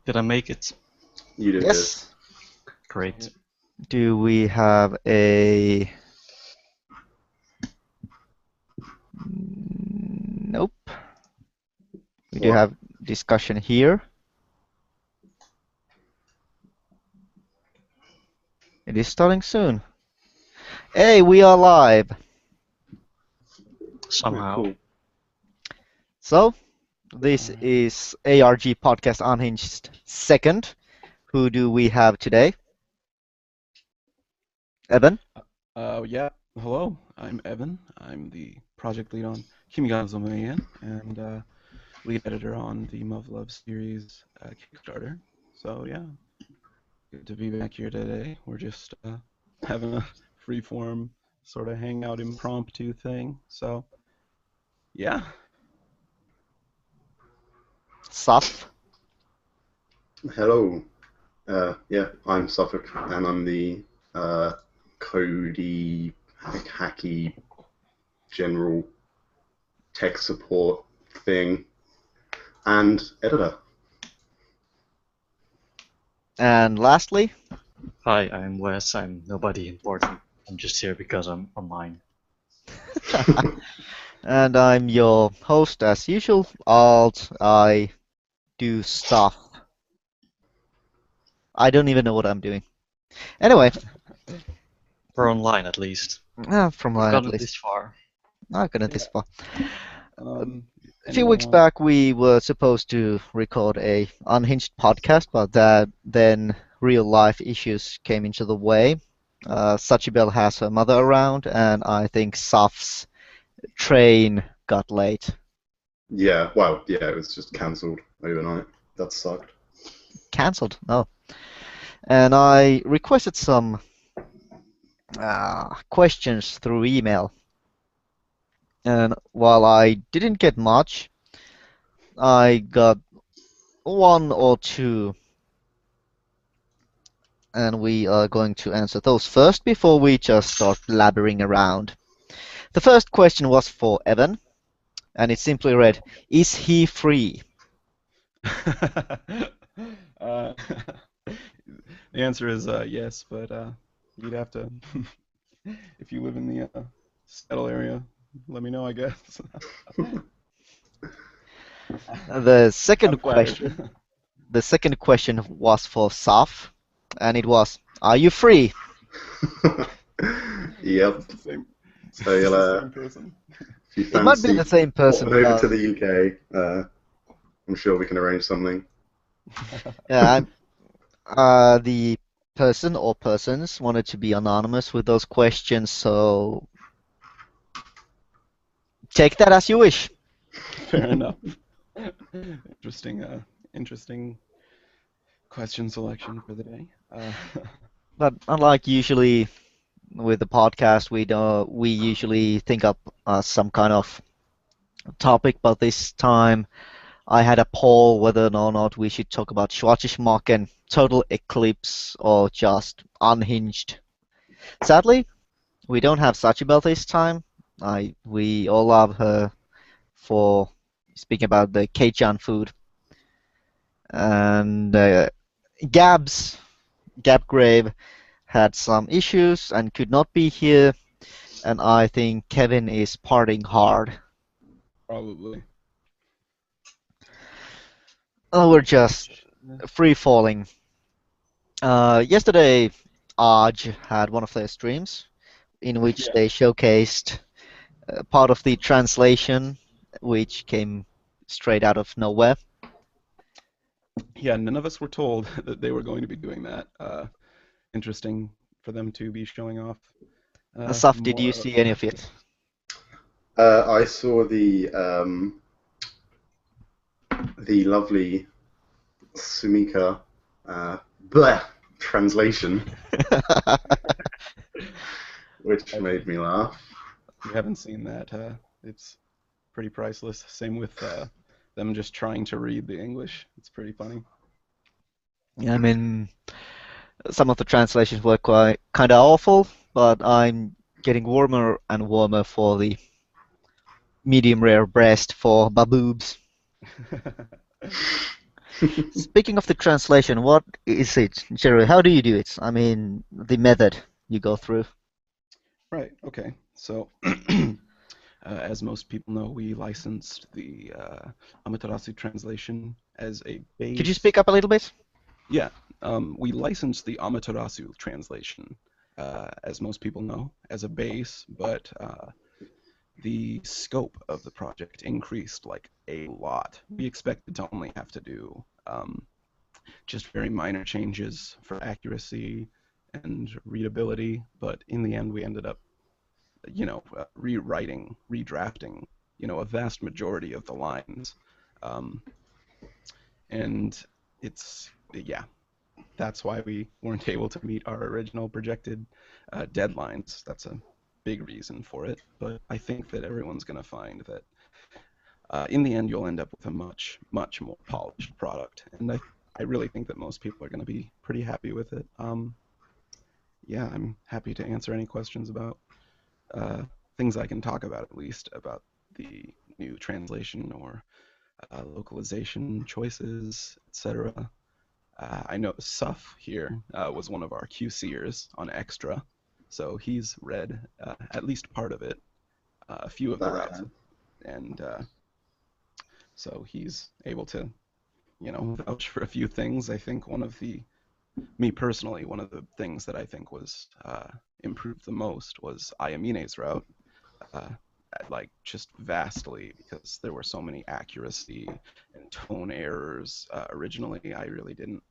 Did I make it? You did. Yes. Great. Do we have a... Nope. We do What? have discussion here. It is starting soon. Hey, we are live. Somehow. Cool. So, this is ARG Podcast Unhinged second. Who do we have today? Evan? Yeah, hello, I'm Evan. I'm the project lead on Kimigazomayan and lead editor on the muv-luv series Kickstarter. So yeah, good to be back here today. We're just having a free-form sort of hangout impromptu thing. So yeah. Saf? Hello. Yeah, I'm Suffolk, and I'm the Cody, hacky, general tech support thing, and editor. And lastly? Hi, I'm Wes. I'm nobody important. I'm just here because I'm online. And I'm your host as usual, Alt. I do stuff. I don't even know what I'm doing. Anyway. We're online at least. From We've line at gotten least. this far. Not gonna this far. A few anyone weeks want- back, we were supposed to record a unhinged podcast, but then real life issues came into the way. Sachibel has her mother around, and I think Saf's train got late. Yeah, well, yeah, it was just cancelled overnight. That sucked. Cancelled? No. And I requested some questions through email. And while I didn't get much, I got one or two. And we are going to answer those first before we just start blabbering around. The first question was for Evan, and it simply read, "Is he free?" uh, the answer is yes, but you'd have to, if you live in the Seattle area, let me know, I guess. The second I'm flattered. question, the second question was for Saf, and it was, "Are you free?" Yep. Same, So you'll, same person. if you It might be fancy the same person. popping over to the UK, I'm sure we can arrange something. Yeah, the person or persons wanted to be anonymous with those questions, so take that as you wish. Fair enough. Interesting question selection for the day. But unlike usually with the podcast, we usually think up some kind of topic, but this time I had a poll whether or not we should talk about Schwarzmarken, Total Eclipse, or just Unhinged. Sadly, we don't have Sachibel this time. We all love her for speaking about the Cajun food. And Gab Grave had some issues and could not be here. And I think Kevin is partying hard. Probably. Oh, we're just free falling. Yesterday, ARG had one of their streams in which Yeah. they showcased part of the translation, which came straight out of nowhere. Yeah, none of us were told that they were going to be doing that. Interesting for them to be showing off. Saf, did you more see any of it? I saw the lovely Sumika translation, which made me laugh. If you haven't seen that, it's pretty priceless. Same with them just trying to read the English. It's pretty funny. I mean, some of the translations were quite kind of awful, but I'm getting warmer and warmer for the medium rare breast for baboobs. Speaking of the translation, what is it generally? How do you do it? I mean, the method you go through. Right. Okay. So, as most people know, we licensed the Amaterasu translation as a Could you base. speak up a little bit? Yeah. We licensed the Amaterasu translation, as most people know, as a base, but the scope of the project increased like a lot. We expected to only have to do just very minor changes for accuracy and readability, but in the end we ended up, rewriting, redrafting, a vast majority of the lines. Um, and yeah, that's why we weren't able to meet our original projected deadlines. That's a big reason for it. But I think that everyone's going to find that in the end you'll end up with a much, much more polished product. And I really think that most people are going to be pretty happy with it. Yeah, I'm happy to answer any questions about things I can talk about, at least about the new translation or localization choices, etc. I know Suf here was one of our QCers on Extra, so he's read at least part of it, a few of the routes, and so he's able to, vouch for a few things. I think me personally, one of the things that I think was improved the most was Ayamine's route, uh, like just vastly, because there were so many accuracy and tone errors originally. I really didn't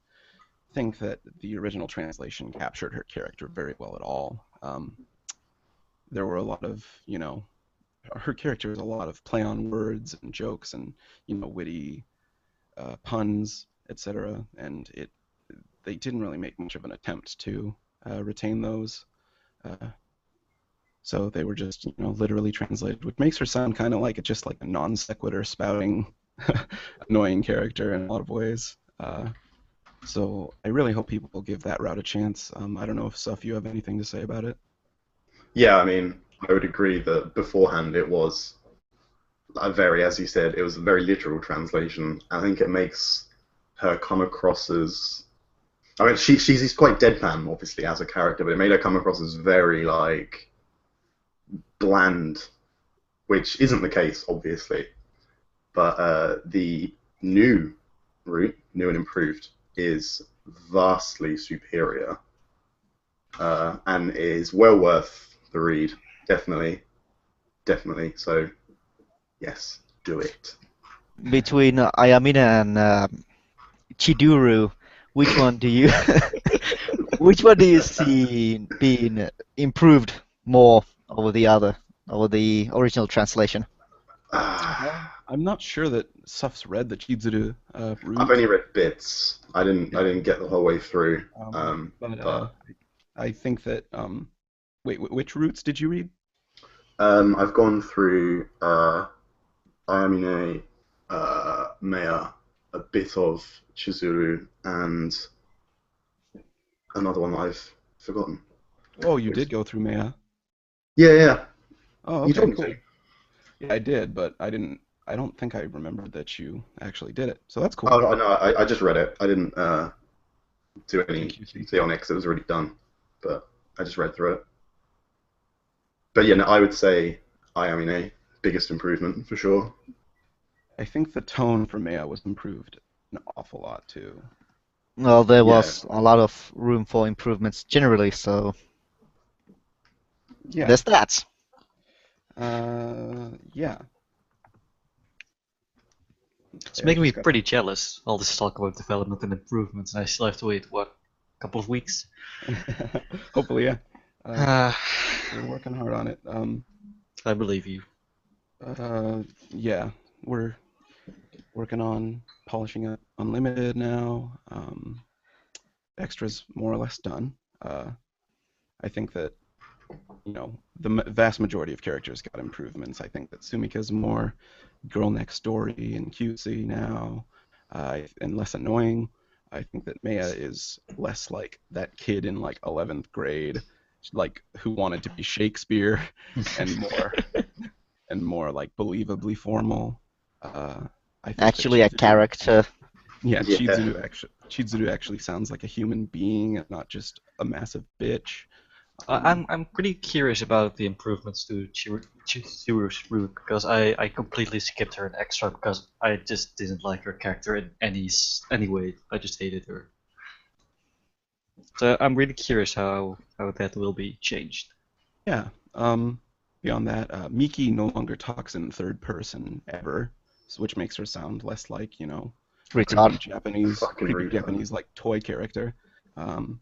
think that the original translation captured her character very well at all. There were a lot of, her character was a lot of play on words and jokes and, witty puns, etc. And they didn't really make much of an attempt to retain those. So they were just, literally translated, which makes her sound kind of like just like a non sequitur spouting, annoying character in a lot of ways. So I really hope people will give that route a chance. I don't know if Suf, you have anything to say about it. Yeah, I mean, I would agree that beforehand it was as you said, it was a very literal translation. I think it makes her come across as, I mean, she's quite deadpan, obviously, as a character, but it made her come across as very, like, bland, which isn't the case, obviously. But the new route, new and improved, is vastly superior and is well worth the read. Definitely. So, yes, do it. Between Ayamina and Chiduru, which one do you which one do you see being improved more over the original translation? I'm not sure that Suf's read the Chizuru route. I've only read bits. I didn't get the whole way through. But I think that wait, which routes did you read? I've gone through Ayamine, Maya, a bit of Chizuru, and another one that I've forgotten. Oh, you did go through Maya. Yeah. Oh, You okay, told me cool. to. Yeah, I did, but I don't think I remembered that you actually did it. So that's cool. Oh no, I just read it. I didn't do any QC. QC on it because it was already done. But I just read through it. But yeah, no, I would say Ayamine, biggest improvement for sure. I think the tone for Maya was improved an awful lot too. Well, there Yeah. was a lot of room for improvements generally, so Yeah. there's that. Yeah. It's Okay, I making me just got- pretty jealous, all this talk about development and improvements, and I still have to wait, what, a couple of weeks? Hopefully, yeah. Uh, We're working hard on it. I believe you. Yeah, we're working on polishing up Unlimited now. Extra's more or less done. I think that, the vast majority of characters got improvements. I think that Sumika's more girl next story and cutesy now, and less annoying. I think that Maya is less like that kid in like 11th grade, like who wanted to be Shakespeare, and more like believably formal. I think that Actually, a Chizuru- character. Yeah, Yeah. Chizuru actually sounds like a human being, and not just a massive bitch. I'm pretty curious about the improvements to Chihiru's route because I completely skipped her in extra because I just didn't like her character in any way. I just hated her. So I'm really curious how that will be changed. Yeah. Beyond that, Miki no longer talks in third person ever, which makes her sound less like, a Retard. Fucking creepy retard. Japanese like toy character. Um,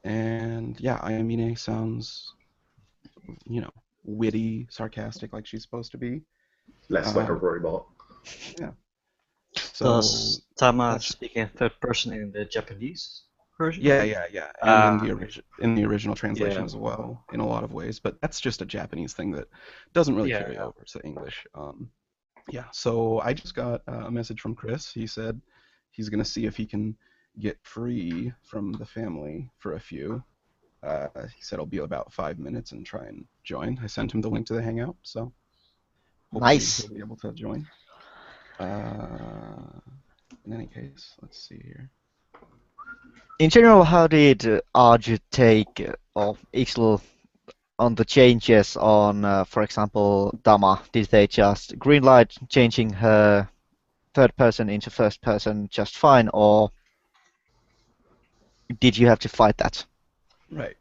and yeah, Ayamine sounds, witty, sarcastic like she's supposed to be. Less like a Uh, robot. yeah. So Does Tama that's speak in third person in the Japanese version? yeah, and Ah, in the original translation yeah, as well, in a lot of ways. But that's just a Japanese thing that doesn't really yeah, carry yeah. over to English. Yeah, so I just got a message from Chris. He said he's gonna see if he can get free from the family for a few. He said it'll be about 5 minutes and try and join. I sent him the link to the Hangout, so hopefully he'll Nice. be able to join. Uh, in any case, let's see here. In general, how did ARG take or Ixl on the changes on, for example, Dama? Did they just greenlight changing her third person into first person just fine, or did you have to fight that? Right.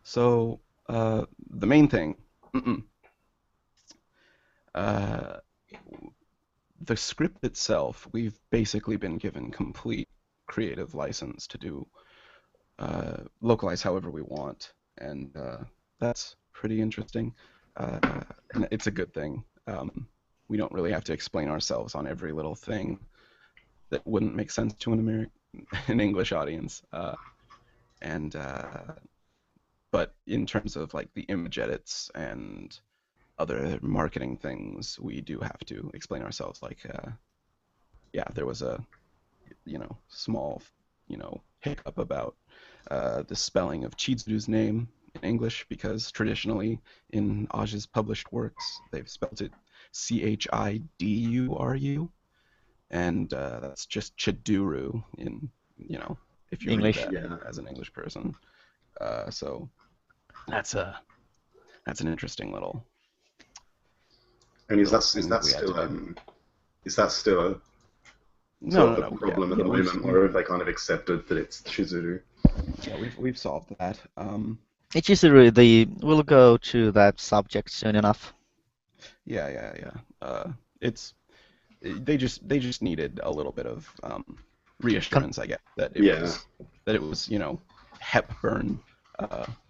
So the main thing, uh, the script itself, we've basically been given complete creative license to do localize however we want, and that's pretty interesting, and it's a good thing. We don't really have to explain ourselves on every little thing that wouldn't make sense to an English audience. And But in terms of like the image edits and other marketing things, we do have to explain ourselves. Like, yeah, there was a small hiccup about the spelling of Chizuru's name in English because traditionally in Aj's published works they've spelled it Chiduru, and that's just Chiduru in if you read English. that Yeah. as an English person. So that's an interesting little And is that thing that we had to do. is that still a No, sort no, of a no. Yeah, problem at yeah. the moment, or have they kind of accepted that it's Chizuru? We've solved that. It's just we'll go to that subject soon enough. Yeah. It's they just needed a little bit of Con reassurance, I guess, Yeah. that it was Hepburn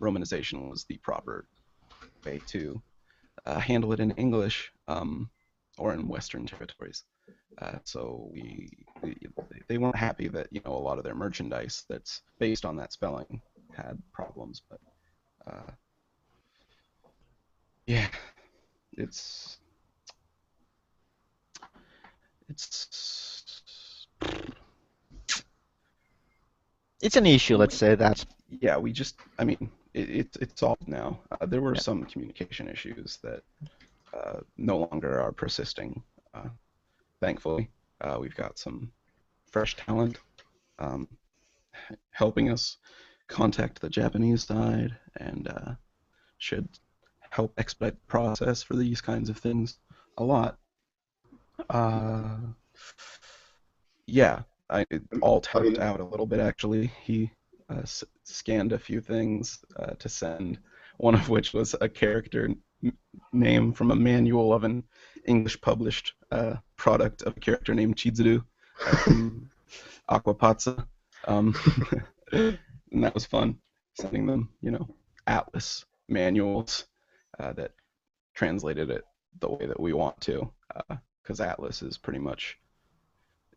romanization was the proper way to handle it in English or in Western territories. So they weren't happy that a lot of their merchandise that's based on that spelling had problems, but yeah, it's it's It's an issue, let's say that. yeah, I mean, it's solved now. There were Yeah. some communication issues that no longer are persisting. Thankfully, we've got some fresh talent um, helping us contact the Japanese side and should help expedite the process for these kinds of things a lot. Uh, yeah, it all I tapped mean, out a little bit actually. He scanned a few things to send, one of which was a character name from a manual of an English published product of a character named Chizuru from Aquapazza. Um, and that was fun, sending them, Atlas manuals that translated it the way that we want to, because Atlas is pretty much,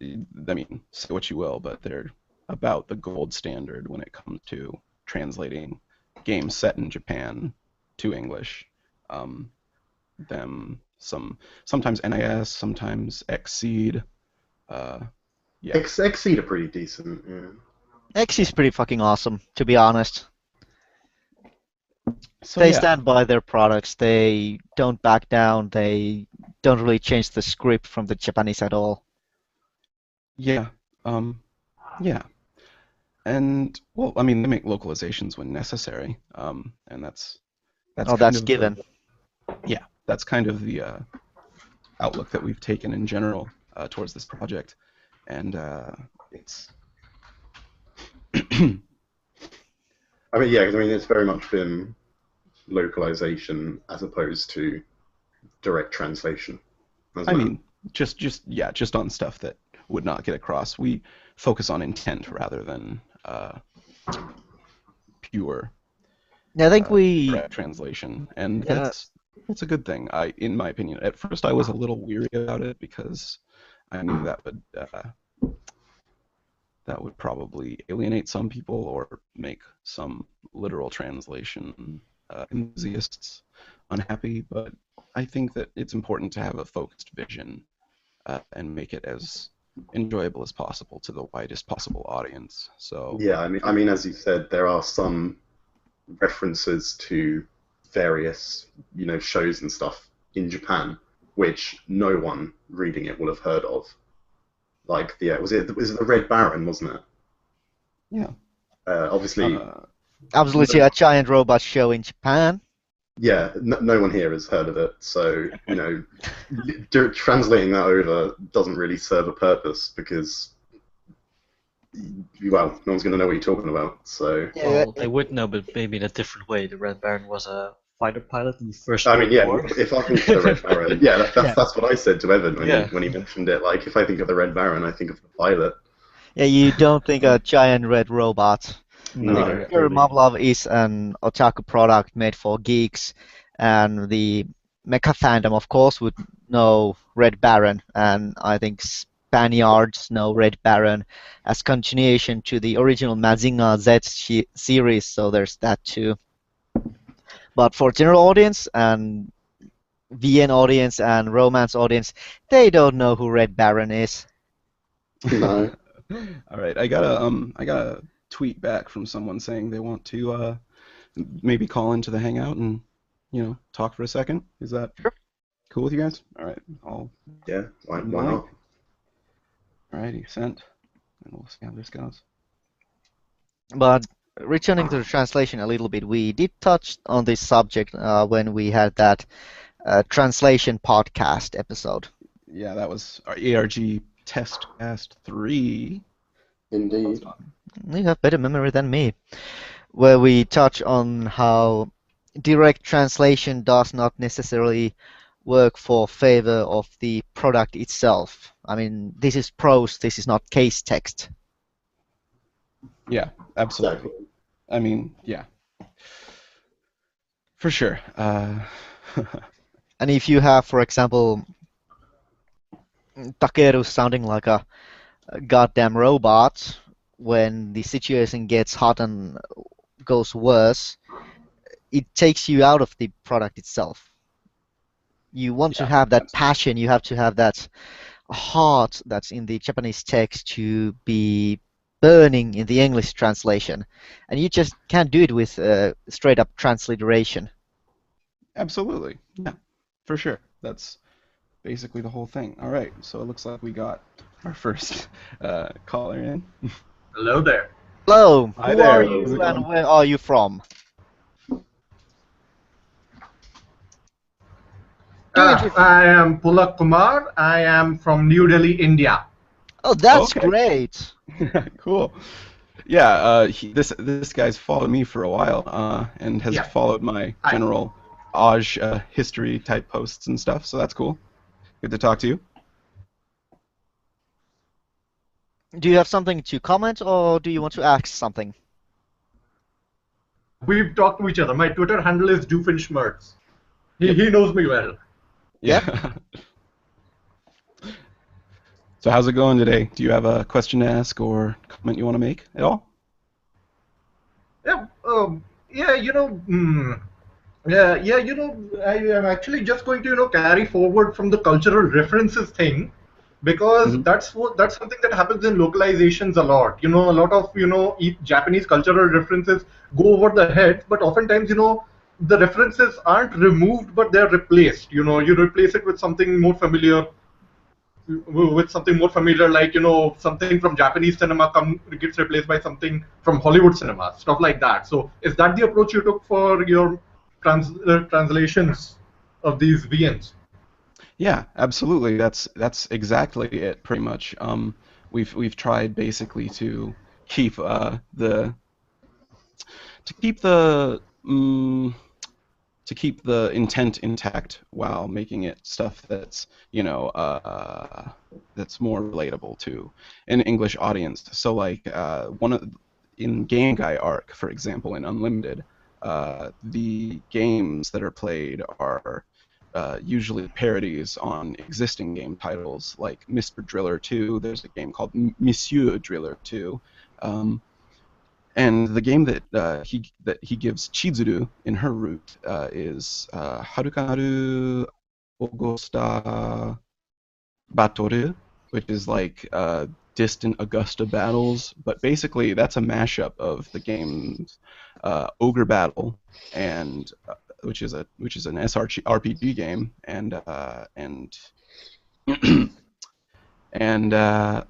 I mean, say what you will, but they're about the gold standard when it comes to translating games set in Japan to English. Um, sometimes NIS, sometimes Xseed. Uh, yeah. Exceed are pretty decent. Yeah. X is pretty fucking awesome, to be honest. So They yeah, stand by their products. They don't back down. They don't really change the script from the Japanese at all. Yeah. Yeah. And well, I mean, they make localizations when necessary. And that's Oh, kind that's of given. that's kind of the outlook that we've taken in general towards this project, and it's I mean, yeah, 'cause I mean, it's very much been localization as opposed to direct translation. I mean, just on stuff that would not get across. We focus on intent rather than pure Yeah, I think we. direct translation, and Yeah, that's a good thing. In my opinion, at first I was a little weary about it because I knew that would probably alienate some people or make some literal translation enthusiasts unhappy. But I think that it's important to have a focused vision and make it as enjoyable as possible to the widest possible audience. So yeah, I mean, as you said, there are some references to various, shows and stuff in Japan, which no one reading it will have heard of. Like was it the Red Baron, wasn't it? yeah, Obviously, absolutely a giant robot show in Japan. yeah, no one here has heard of it, so translating that over doesn't really serve a purpose because, well, no one's going to know what you're talking about. So, Yeah, Well, they would know, but maybe in a different way. The Red Baron was a fighter pilot in the First I mean, World yeah, War. if I think of the Red Baron, yeah, that's what I said to Evan when Yeah. he mentioned it. Like, if I think of the Red Baron, I think of the pilot. yeah, you don't think a giant red robot. No. Sure, muv-luv is an otaku product made for geeks, and the mecha fandom, of course, would know Red Baron, and I think Spaniards know Red Baron as continuation to the original Mazinger Z series, so there's that too. But for general audience and VN audience and romance audience, they don't know who Red Baron is. No. All right, I got a tweet back from someone saying they want to maybe call into the hangout and talk for a second. Is that cool with you guys? All right, Yeah, why not? All righty, sent, and we'll see how this goes. But returning to the translation a little bit, we did touch on this subject when we had that translation podcast episode. Yeah, that was our ARG Test Cast 3. Indeed. You have better memory than me. Where we touch on how direct translation does not necessarily work for favor of the product itself. I mean, this is prose, this is not case text. Yeah, absolutely. Exactly. I mean, yeah, for sure. And if you have, for example, Takeru sounding like a goddamn robot when the situation gets hot and goes worse, it takes you out of the product itself. You want to have that passion, you have to have that heart that's in the Japanese text to be burning in the English translation. And you just can't do it with straight up transliteration. Absolutely, yeah, for sure. That's basically the whole thing. All right, so it looks like we got our first caller in. Hello there. Hello, Hi who there. are How's it you going? and where are you from? I am Pulak Kumar. I am from New Delhi, India. Oh, that's Okay. great. Cool. Yeah, this guy's followed me for a while and has Yeah. followed my Hi. general ARG history type posts and stuff, so that's cool. Good to talk to you. Do you have something to comment or do you want to ask something? We've talked to each other. My Twitter handle is Doofenshmirtz. He knows me well. Yeah. So how's it going today? Do you have a question to ask or comment you want to make at all? Yeah, I am actually just going to, carry forward from the cultural references thing, because that's something that happens in localizations a lot. A lot of, Japanese cultural references go over the head, but oftentimes, the references aren't removed, but they're replaced. You replace it with something more familiar. with something more familiar, like something from Japanese cinema gets replaced by something from Hollywood cinema, stuff like that. So is that the approach you took for your translations of these VNs? Yeah, absolutely. That's exactly it, pretty much. We've tried basically keep uh, the to keep the to keep the intent intact while making it stuff that's that's more relatable to an English audience. So like in Game Guy ARC, for example, in Unlimited, the games that are played are usually parodies on existing game titles like Mr. Driller 2. There's a game called Monsieur Driller 2. And the game that he gives Chizuru in her route is Harukanaru Augusta Battle, which is like distant Augusta battles. But basically, that's a mashup of the games Ogre Battle and which is an SRPG game and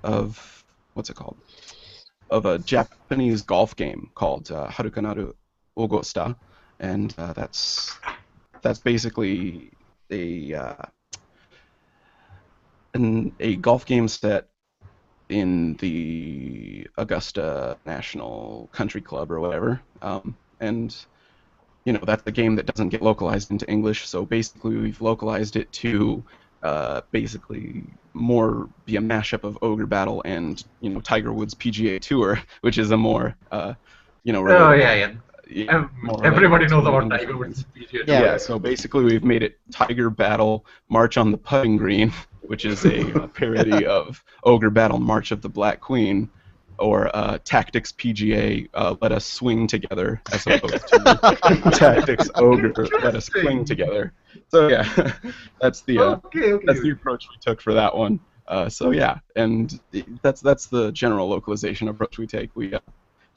of what's it called? Of a Japanese golf game called Harukanaru Augusta, and that's basically a golf game set in the Augusta National Country Club or whatever, and that's a game that doesn't get localized into English, so basically we've localized it to basically more be a mashup of Ogre Battle and Tiger Woods PGA Tour, which is a more relatable, Everybody knows about Tiger Woods PGA Tour. Yeah, so basically we've made it Tiger Battle March on the Putting Green, which is a parody of Ogre Battle March of the Black Queen, or Tactics PGA Let Us Swing Together, as opposed to Tactics Ogre Let Us Cling Together. So yeah, that's the that's the approach we took for that one. So yeah, and that's the general localization approach we take. We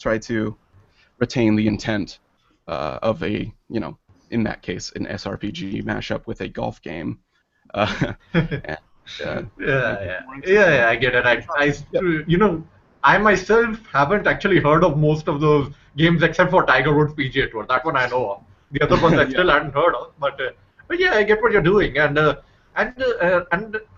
try to retain the intent of a in that case an SRPG mashup with a golf game. And, I get it. I myself haven't actually heard of most of those games except for Tiger Woods PGA Tour. That one I know of. The other ones I still hadn't heard of. But yeah, I get what you're doing. And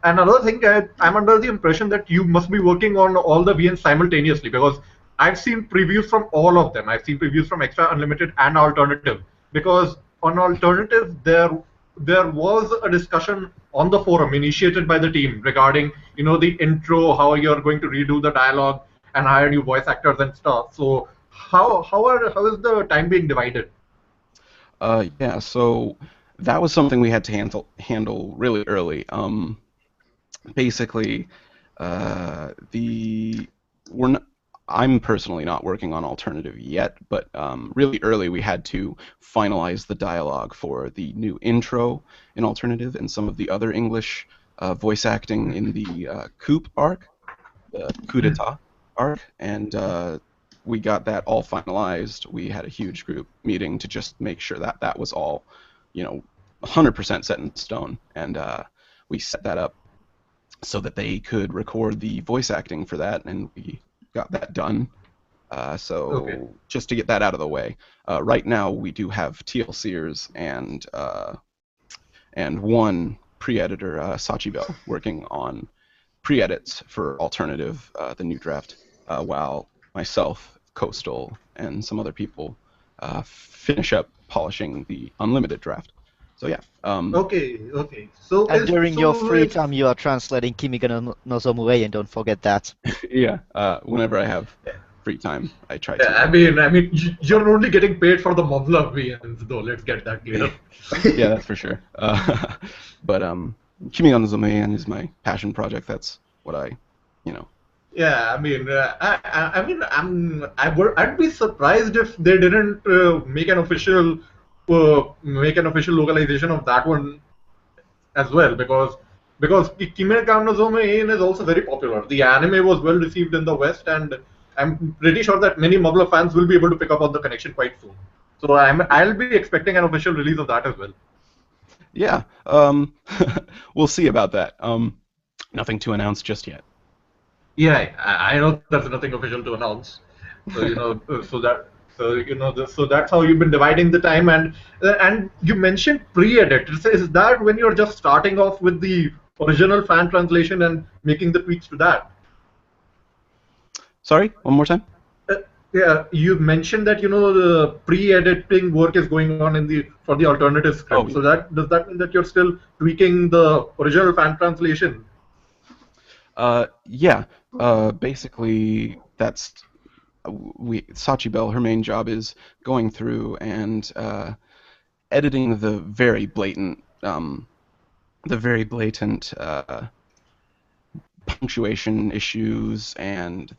another thing, I'm under the impression that you must be working on all the VNs simultaneously, because I've seen previews from all of them. I've seen previews from Extra, Unlimited, and Alternative. Because on Alternative, there was a discussion on the forum initiated by the team regarding the intro, how you're going to redo the dialogue and hire new voice actors and stuff. So how is the time being divided? Yeah, so that was something we had to handle really early. Basically, I'm personally not working on Alternative yet, but really early we had to finalize the dialogue for the new intro in Alternative and some of the other English voice acting in the coup arc, the coup d'etat arc, and we got that all finalized. We had a huge group meeting to just make sure that that was all, 100% set in stone, and we set that up so that they could record the voice acting for that, and we got that done. Just to get that out of the way, right now we do have TLCers and one pre-editor, Sachibel, working on pre-edits for Alternative, the new draft, while myself, Coastal, and some other people finish up polishing the Unlimited draft. So yeah. Okay. So during your free time, you are translating Kimi no Somue, and don't forget that. Yeah. Whenever I have free time, I try to. I mean, you're only getting paid for the muv-luv VNs, though. Let's get that clear. Yeah, that's for sure. But Kimi no Somue is my passion project. That's what I. Yeah, I'd be surprised if they didn't make an official localization of that one as well, because Kimi no Somue is also very popular. The anime was well received in the West, and I'm pretty sure that many muv-luv fans will be able to pick up on the connection quite soon. So I'll be expecting an official release of that as well. Yeah, we'll see about that. Nothing to announce just yet. Yeah, I know there's nothing official to announce. So so that's how you've been dividing the time. And you mentioned pre-edit. Is that when you're just starting off with the original fan translation and making the tweaks to that? Sorry, one more time. Uh, yeah, you mentioned that the pre-editing work is going on for the alternative script. Oh, So does that mean that you're still tweaking the original fan translation? Yeah. Basically, that's Sachi Bell. Her main job is going through and editing the very blatant, punctuation issues and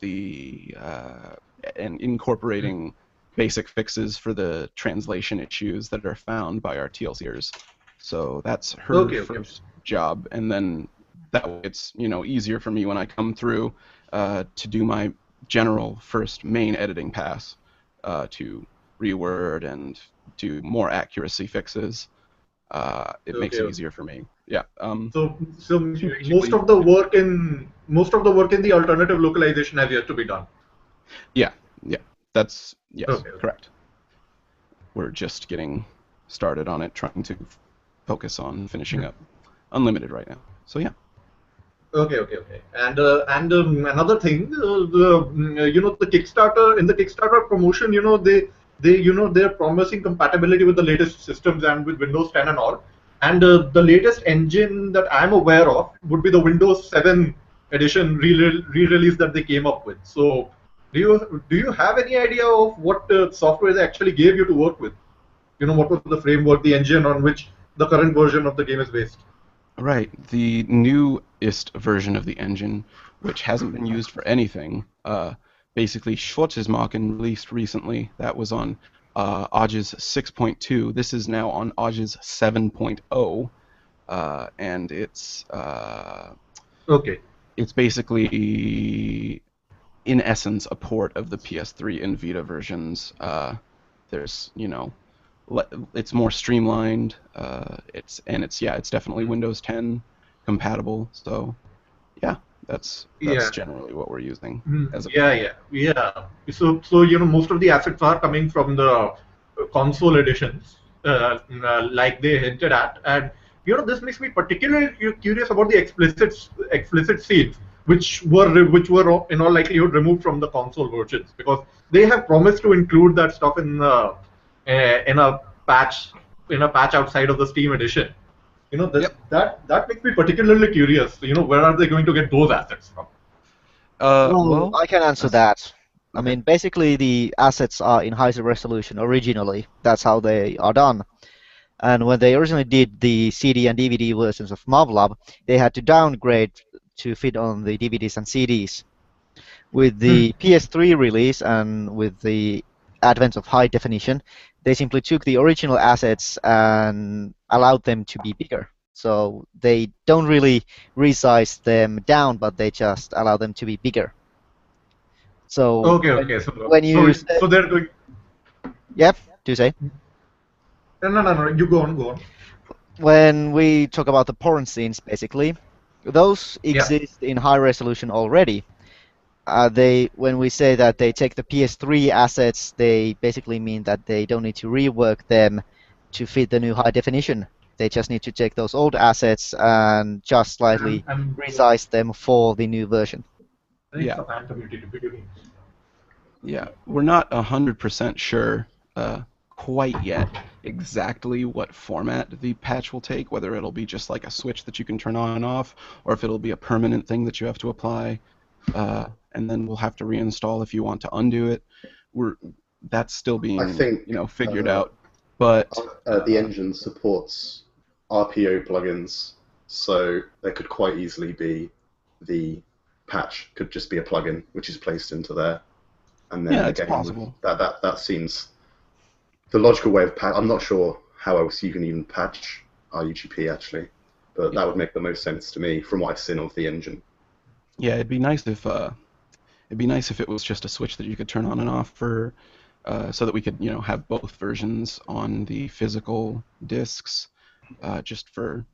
and incorporating basic fixes for the translation issues that are found by our TLCers. So that's her Okay. first job, and then that way it's easier for me when I come through to do my general first main editing pass to reword and do more accuracy fixes. It makes it Okay. easier for me. Yeah. So Basically, most of the work in the alternative localization has yet to be done. yeah. That's yes, Okay. correct. We're just getting started on it, trying to focus on finishing up Unlimited right now. So yeah. Okay. And another thing, the Kickstarter in the Kickstarter promotion, they're promising compatibility with the latest systems and with Windows 10 and all. And the latest engine that I'm aware of would be the Windows 7 edition re-release that they came up with. So, do you have any idea of what software they actually gave you to work with? What was the framework, the engine on which the current version of the game is based? Right. The newest version of the engine, which hasn't been used for anything, basically Schwarzesmachen released recently. That was on ARG's 6.2. This is now on ARG's 7.0, and Okay. it's basically, in essence, a port of the PS3 and Vita versions. There's, it's more streamlined. It's definitely Windows 10 compatible. So, yeah, that's Yeah. generally what we're using as a Yeah. So most of the assets are coming from the console editions, like they hinted at, and this makes me particularly curious about the explicit scenes, which were in all likelihood removed from the console versions, because they have promised to include that stuff in a patch outside of the Steam edition. Yep. That makes me particularly curious. Where are they going to get those assets from? Well, I can answer that. I okay. mean, basically, the assets are in high resolution originally. That's how they are done. And when they originally did the CD and DVD versions of muv-luv, they had to downgrade to fit on the DVDs and CDs. With the PS3 release and with the advent of high definition, they simply took the original assets and allowed them to be bigger. So they don't really resize them down, but they just allow them to be bigger. So Okay. when you So they're going. yep, do you say? No. You go on. When we talk about the porn scenes, basically, those Yeah. exist in high resolution already. When we say that they take the PS3 assets, they basically mean that they don't need to rework them to fit the new high definition. They just need to take those old assets and just slightly And resize them for the new version. Yeah. a fan community to video games. Yeah, we're not 100% sure quite yet exactly what format the patch will take, whether it'll be just like a switch that you can turn on and off, or if it'll be a permanent thing that you have to apply, and then we'll have to reinstall if you want to undo it. That's still being I think, figured out. But the engine supports RPO plugins, so there could quite easily be the patch could just be a plugin which is placed into there, and then yeah, the it's game possible. that seems the logical way of patch. I'm not sure how else you can even patch RUGP actually, but that would make the most sense to me from what I've seen of the engine. Yeah, it'd be nice if it was just a switch that you could turn on and off for, so that we could have both versions on the physical discs, just for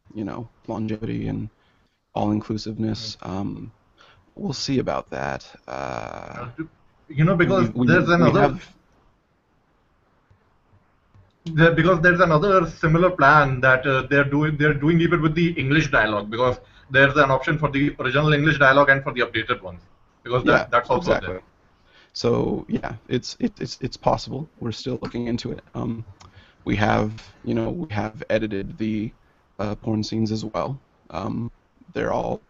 longevity and all-inclusiveness. We'll see about that. Because We there's another. have. Because there's another similar plan that they're doing even with the English dialogue, because there's an option for the original English dialogue and for the updated ones, because Yeah, that's also exactly. there. So yeah, it's possible. We're still looking into it. We have edited the porn scenes as well. They're all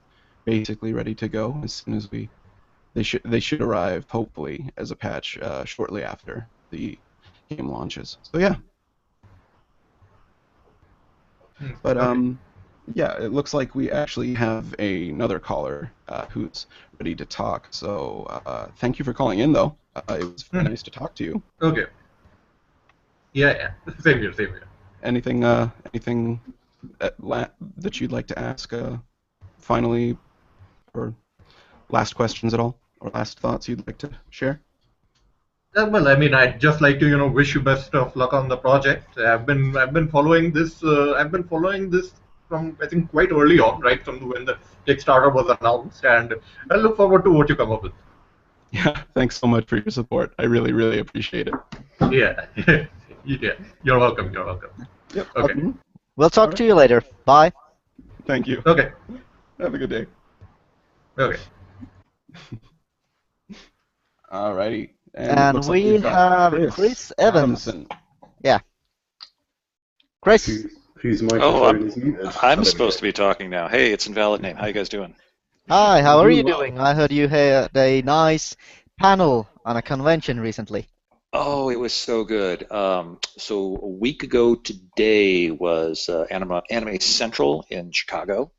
basically ready to go as soon as they should arrive hopefully as a patch shortly after the game launches. So yeah. But Okay. yeah, it looks like we actually have another caller who's ready to talk. So thank you for calling in, though. It was very nice to talk to you. Okay. Yeah. Same here. Same here. Anything that you'd like to ask finally, or last questions at all, or last thoughts you'd like to share? Well, I mean, I'd just like to, wish you best of luck on the project. I've been following this. I've been following this from, I think, quite early on, right from when the Kickstarter was announced, and I look forward to what you come up with. Yeah, thanks so much for your support. I really, really appreciate it. Yeah. Yeah. You're welcome. You're welcome. Yep. Okay. We'll talk All to you later. Bye. Thank you. Okay. Have a good day. Okay. Alrighty. And looks like we we've got have Chris Evans. Adamson. Chris. Whose Oh, microphone is muted? I'm supposed to be talking now. Hey, it's invalid name. How you guys doing? Hi, how are you Doing well. doing? I heard you had a nice panel on a convention recently. Oh, it was so good. So a week ago today was Anime Central in Chicago,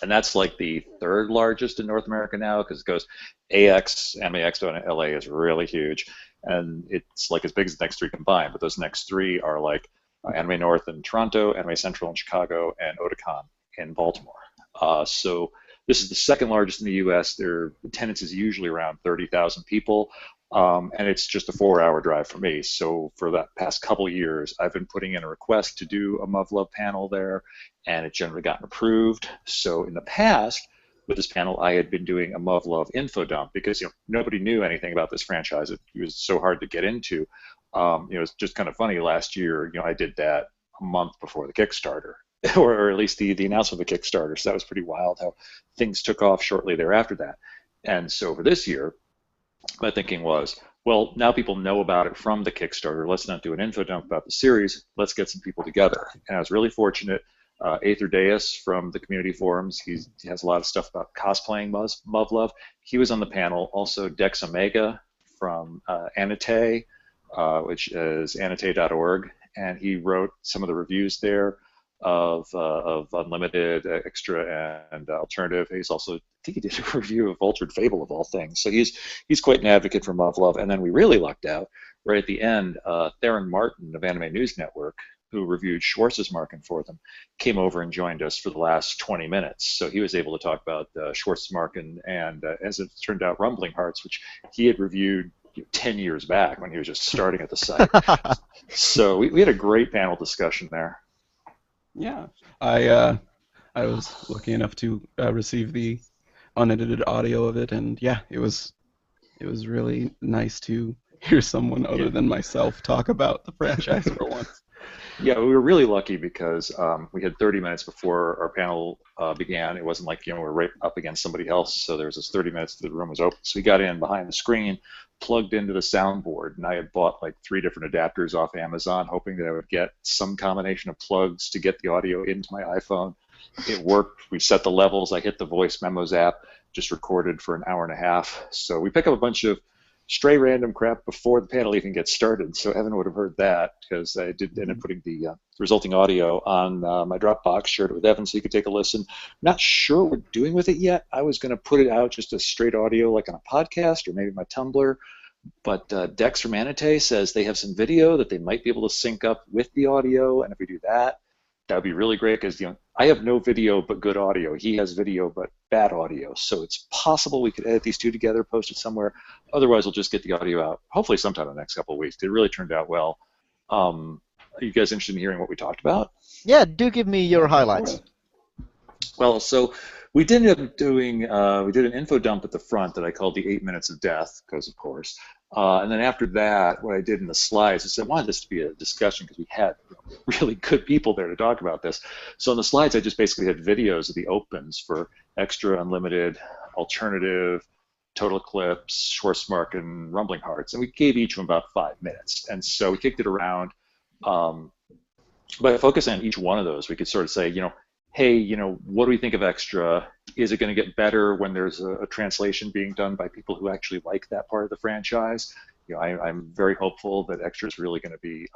and that's like the third largest in North America now because it goes AX, Anime Expo in LA is really huge, and it's like as big as the next three combined. But those next three are like Anime North in Toronto, Anime Central in Chicago, and Otakon in Baltimore. So this is the second largest in the U.S. Their attendance is usually around 30,000 people, and it's just a 4-hour drive for me. So for that past couple years, I've been putting in a request to do a muv-luv panel there, and it's generally gotten approved. So in the past, with this panel, I had been doing a muv-luv info dump because nobody knew anything about this franchise. It was so hard to get into. It's just kind of funny. Last year, I did that a month before the Kickstarter, or at least the announcement of the Kickstarter. So that was pretty wild how things took off shortly thereafter that. And so for this year, my thinking was, well, now people know about it from the Kickstarter. Let's not do an info dump about the series. Let's get some people together. And I was really fortunate. Aether Deus from the community forums, he has a lot of stuff about cosplaying muv-luv. He was on the panel. Also, Dex Omega from Annotate, which is annotate.org, and he wrote some of the reviews there of Unlimited, Extra, and Alternative. He's also, I think he did a review of Altered Fable of all things. So he's quite an advocate for muv-luv. And then we really lucked out right at the end. Theron Martin of Anime News Network, who reviewed Schwartz's Marken for them, came over and joined us for the last 20 minutes. So he was able to talk about Schwartz's Marken and, as it turned out, Rumbling Hearts, which he had reviewed 10 years back when he was just starting at the site. So we had a great panel discussion there. Yeah, I was lucky enough to receive the unedited audio of it, and yeah, it was really nice to hear someone other than myself talk about the franchise for once. Yeah, we were really lucky because we had 30 minutes before our panel began. It wasn't like we're right up against somebody else, so there was this 30 minutes that the room was open. So we got in behind the screen, plugged into the soundboard, and I had bought like 3 different adapters off Amazon, hoping that I would get some combination of plugs to get the audio into my iPhone. It worked. We set the levels. I hit the voice memos app, just recorded for an hour and a half. So we pick up a bunch of stray random crap before the panel even gets started, so Evan would have heard that because I did end up putting the resulting audio on my Dropbox, shared it with Evan so you could take a listen. Not sure what we're doing with it yet. I was going to put it out just as straight audio like on a podcast or maybe my Tumblr, but Dex from Annotate says they have some video that they might be able to sync up with the audio, and if we do that, that would be really great because I have no video but good audio. He has video but bad audio. So it's possible we could edit these two together, post it somewhere. Otherwise, we'll just get the audio out, hopefully sometime in the next couple of weeks. It really turned out well. Are you guys interested in hearing what we talked about? Yeah, do give me your highlights. Well, so We did end up doing, we did an info dump at the front that I called the 8 Minutes of Death, because of course. And then after that, what I did in the slides is I wanted this to be a discussion because we had really good people there to talk about this. So in the slides, I just basically had videos of the opens for Extra, Unlimited, Alternative, Total Eclipse, Schwarzmark, and Rumbling Hearts. And we gave each of them about 5 minutes. And so we kicked it around. By focusing on each one of those, we could sort of say, hey, what do we think of Extra? Is it going to get better when there's a translation being done by people who actually like that part of the franchise? I'm very hopeful that Extra is really going to be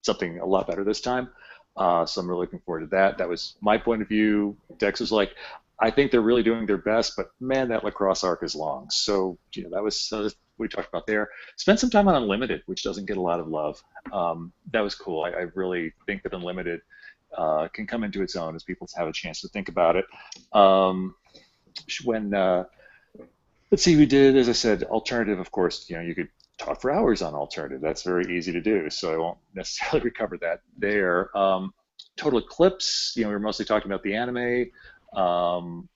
something a lot better this time. So I'm really looking forward to that. That was my point of view. Dex was like, I think they're really doing their best, but man, that lacrosse arc is long. So that was what we talked about there. Spent some time on Unlimited, which doesn't get a lot of love. That was cool. I really think that Unlimited can come into its own as people have a chance to think about it. Let's see, we did, as I said, Alternative, of course, you could talk for hours on Alternative. That's very easy to do, so I won't necessarily recover that there. Total Eclipse, we were mostly talking about the anime,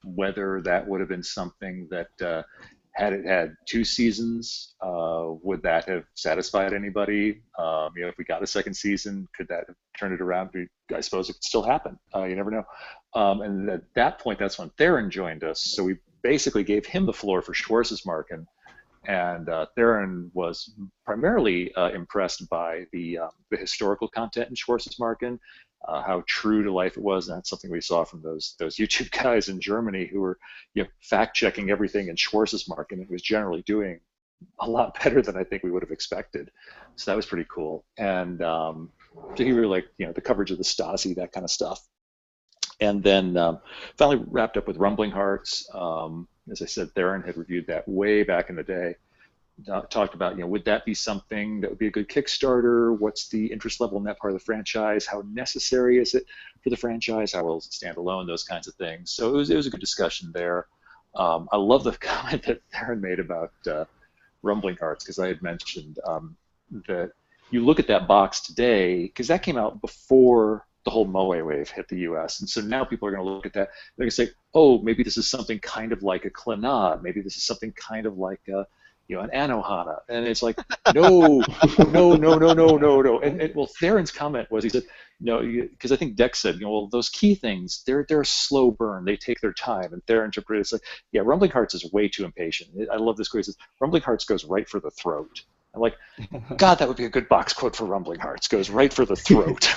whether that would have been something that had it had 2 seasons, would that have satisfied anybody? If we got a second season, could that have turned it around? I suppose it could still happen. You never know. And at that point, that's when Theron joined us. So we basically gave him the floor for Schwarzmark, and Theron was primarily impressed by the historical content in Schwarzmark, how true to life it was, and that's something we saw from those YouTube guys in Germany who were fact-checking everything in Schwarzmark, and it was generally doing a lot better than I think we would have expected. So that was pretty cool. And so he really liked the coverage of the Stasi, that kind of stuff. And then finally wrapped up with Rumbling Hearts. As I said, Theron had reviewed that way back in the day. Talked about, would that be something that would be a good Kickstarter? What's the interest level in that part of the franchise? How necessary is it for the franchise? How well does it stand alone? Those kinds of things. So it was a good discussion there. I love the comment that Theron made about Rumbling Hearts, because I had mentioned that you look at that box today, because that came out before the whole Moe wave hit the U.S. And so now people are going to look at that. They're going to say, oh, maybe this is something kind of like a Clannad. Maybe this is something kind of like a an Anohana, and it's like, no. And well, Theron's comment was, he said, no, because I think Dex said, well, those key things, they're a slow burn. They take their time. And Theron interpreted it's like, yeah, Rumbling Hearts is way too impatient. I love this quote. He says, Rumbling Hearts goes right for the throat. I'm like, God, that would be a good box quote for Rumbling Hearts. Goes right for the throat.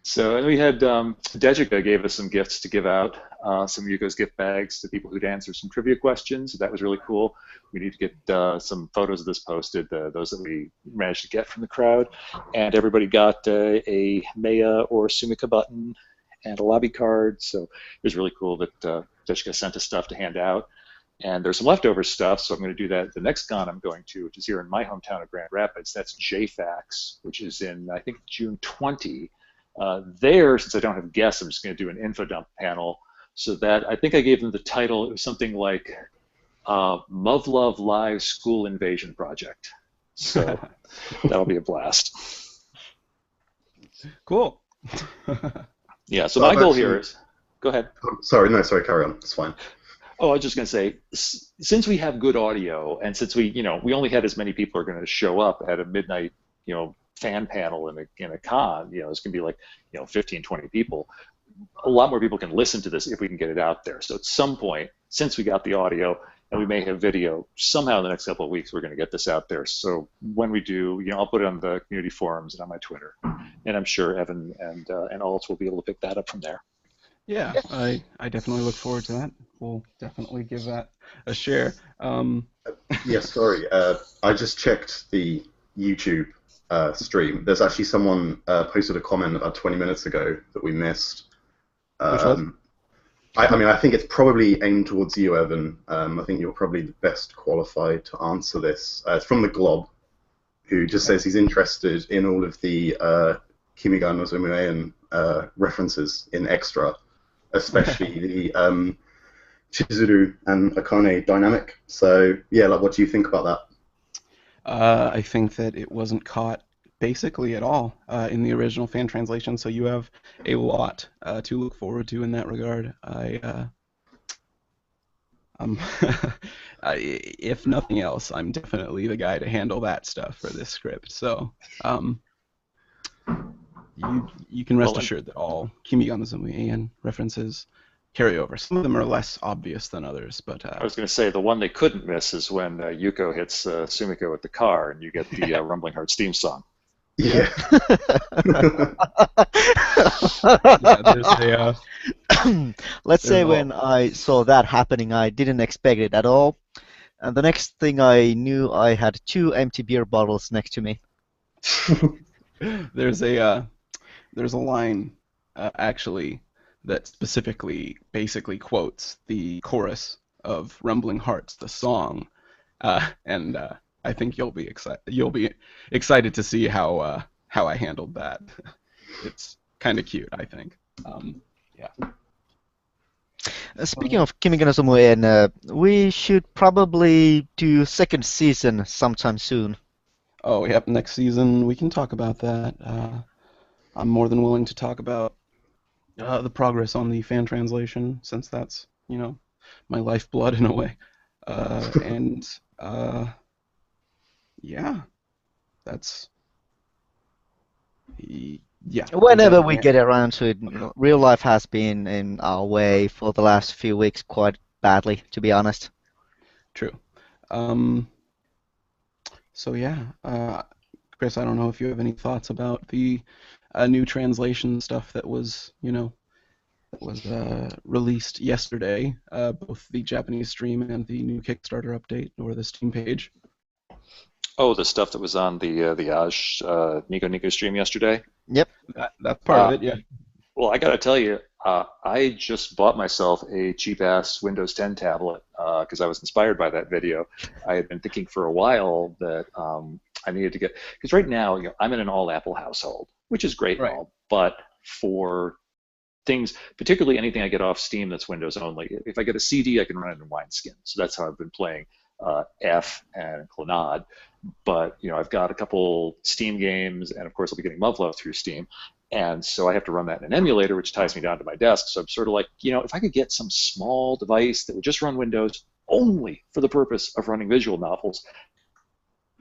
So, and we had Dejica gave us some gifts to give out, some Yugo's gift bags to people who'd answer some trivia questions. So that was really cool. We need to get some photos of this posted, those that we managed to get from the crowd. And everybody got a Maya or Sumika button and a lobby card. So it was really cool that Dejica sent us stuff to hand out. And there's some leftover stuff, so I'm going to do that at the next con I'm going to, which is here in my hometown of Grand Rapids. That's JFAX, which is in, I think, June 20. There, since I don't have guests, I'm just going to do an info dump panel. So that I think I gave them the title. It was something like muv-luv Live School Invasion Project. So that'll be a blast. Cool. Yeah. So my goal here is. Go ahead. Sorry, carry on. It's fine. Oh, I was just going to say, since we have good audio, and since we only had as many people are going to show up at a midnight, fan panel in a con, it's going to be like 15, 20 people. A lot more people can listen to this if we can get it out there. So at some point, since we got the audio and we may have video, somehow in the next couple of weeks we're going to get this out there. So when we do, I'll put it on the community forums and on my Twitter, and I'm sure Evan and Alt will be able to pick that up from there. Yeah, I definitely look forward to that. We'll definitely give that a share. Yes, sorry. I just checked the YouTube stream. There's actually someone posted a comment about 20 minutes ago that we missed. I think it's probably aimed towards you, Evan. I think you're probably the best qualified to answer this. It's from the Glob, who just says he's interested in all of the Kimiga no Zomuean references in Extra, especially the Chizuru and Akane dynamic. So, yeah, what do you think about that? I think that it wasn't caught basically at all in the original fan translation, so you have a lot to look forward to in that regard. If nothing else, I'm definitely the guy to handle that stuff for this script. So you can rest assured that all Kimi ga Nozomu references carry over. Some of them are less obvious than others, but I was going to say the one they couldn't miss is when Yuko hits Sumiko with the car, and you get the Rumbling Hearts theme song. Yeah. Yeah, Let's say There's when I saw that happening, I didn't expect it at all. And the next thing I knew, I had 2 empty beer bottles next to me. there's a line actually that specifically basically quotes the chorus of Rumbling Hearts, the song, and I think you'll be excited to see how I handled that. It's kind of cute, I think. Yeah. Speaking of Kimi ga Nozomu, we should probably do 2nd season sometime soon. Oh, yep. Next season we can talk about that. I'm more than willing to talk about the progress on the fan translation, since that's my lifeblood in a way. And yeah, that's yeah. Whenever we get around to it, real life has been in our way for the last few weeks quite badly, to be honest. True. So yeah, Chris, I don't know if you have any thoughts about the new translation stuff that was released yesterday, both the Japanese stream and the new Kickstarter update or the Steam page. Oh, the stuff that was on the ARG Nico stream yesterday? Yep. That's part of it, yeah. Well, I got to tell you, I just bought myself a cheap-ass Windows 10 tablet because I was inspired by that video. I had been thinking for a while that I needed to get, because right now I'm in an all-Apple household, which is great, Right. and all, but for things, particularly anything I get off Steam that's Windows only, if I get a CD, I can run it in Wineskin. So that's how I've been playing F and Clannad. But I've got a couple Steam games, and of course I'll be getting muv-luv through Steam, and so I have to run that in an emulator, which ties me down to my desk. So I'm sort of like, if I could get some small device that would just run Windows only for the purpose of running visual novels,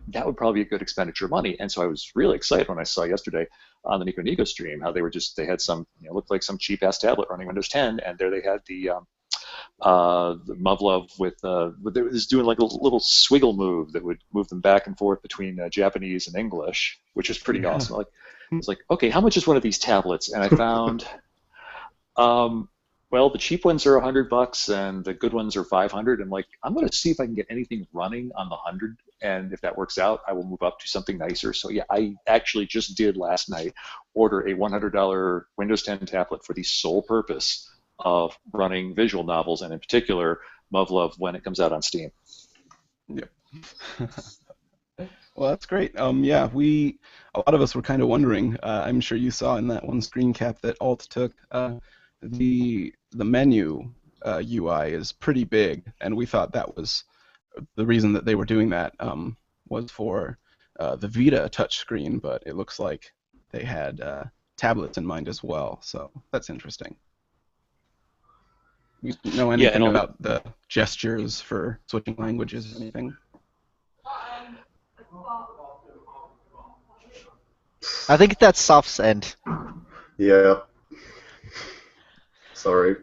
that would probably be a good expenditure of money. And so I was really excited when I saw yesterday on the Nico stream how they had some, looked like some cheap ass tablet running Windows 10, and there they had the muv-luv with they was doing like a little swiggle move that would move them back and forth between Japanese and English, which is pretty awesome. It's like, okay, how much is one of these tablets? And I found, well, the cheap ones are $100 and the good ones are $500. I'm like, I'm going to see if I can get anything running on the 100, and if that works out, I will move up to something nicer. So yeah, I actually just did last night order a $100 Windows 10 tablet for the sole purpose of running visual novels, and in particular muv-luv when it comes out on Steam. Yep. Well, that's great. Yeah, a lot of us were kind of wondering. I'm sure you saw in that one screen cap that Alt took. The menu UI is pretty big, and we thought that was the reason that they were doing that was for the Vita touchscreen, but it looks like they had tablets in mind as well. So that's interesting. You know anything about the gestures for switching languages or anything? I think that's Soft's end. Yeah. Sorry.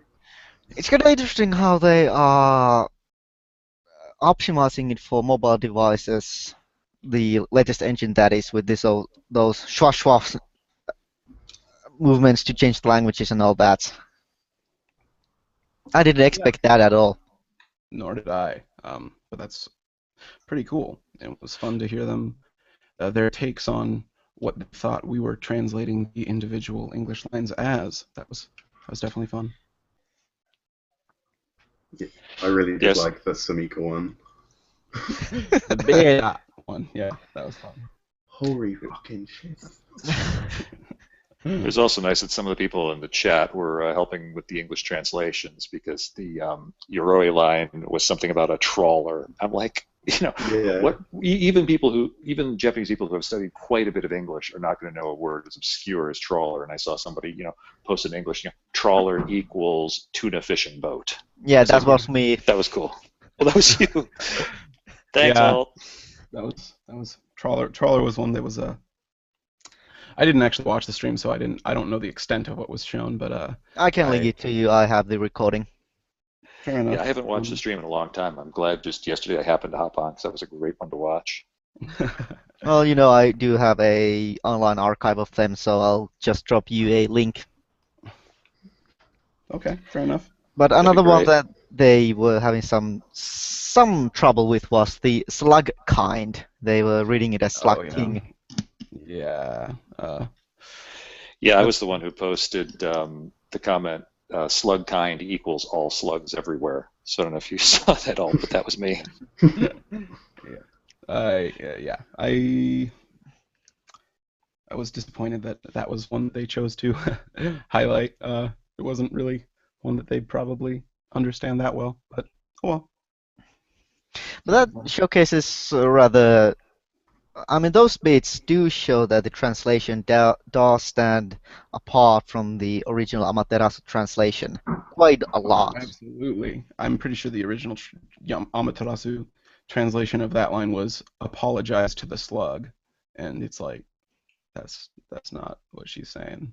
It's kind of interesting how they are optimizing it for mobile devices, the latest engine that is with those schwa movements to change the languages and all that. I didn't expect that at all. Nor did I. But that's pretty cool. It was fun to hear them, their takes on what they thought we were translating the individual English lines as. That was definitely fun. Yeah, I really did like the Sumiko one. The big one, yeah, that was fun. Holy fucking shit. It was also nice that some of the people in the chat were helping with the English translations, because the Yoroi line was something about a trawler. I'm like, Yeah. Even Japanese people who have studied quite a bit of English are not going to know a word as obscure as trawler. And I saw somebody, post in English, trawler equals tuna fishing boat. Yeah, It's like, that was me. that was cool. Well, that was you. Thanks, Yeah. Alt. That was trawler. Trawler was one that was I didn't actually watch the stream, so I don't know the extent of what was shown, but I can link it to you. I have the recording. fair enough. Yeah, I haven't watched the stream in a long time. I'm glad just yesterday I happened to hop on because that was a great one to watch. Well, I do have a online archive of them, so I'll just drop you a link. Okay, fair enough. But That'd be another one great. that they were having some trouble with was the slug kind. They were reading it as slug yeah. king. Yeah. Yeah, I was the one who posted the comment, slug kind equals all slugs everywhere. So I don't know if you saw that all, but that was me. Yeah. I was disappointed that was one they chose to highlight. It wasn't really one that they'd probably understand that well, but oh well. But that showcases rather. I mean, those bits do show that the translation does stand apart from the original Amaterasu translation quite a lot. Absolutely. I'm pretty sure the original Amaterasu translation of that line was apologize to the slug, and it's like that's not what she's saying.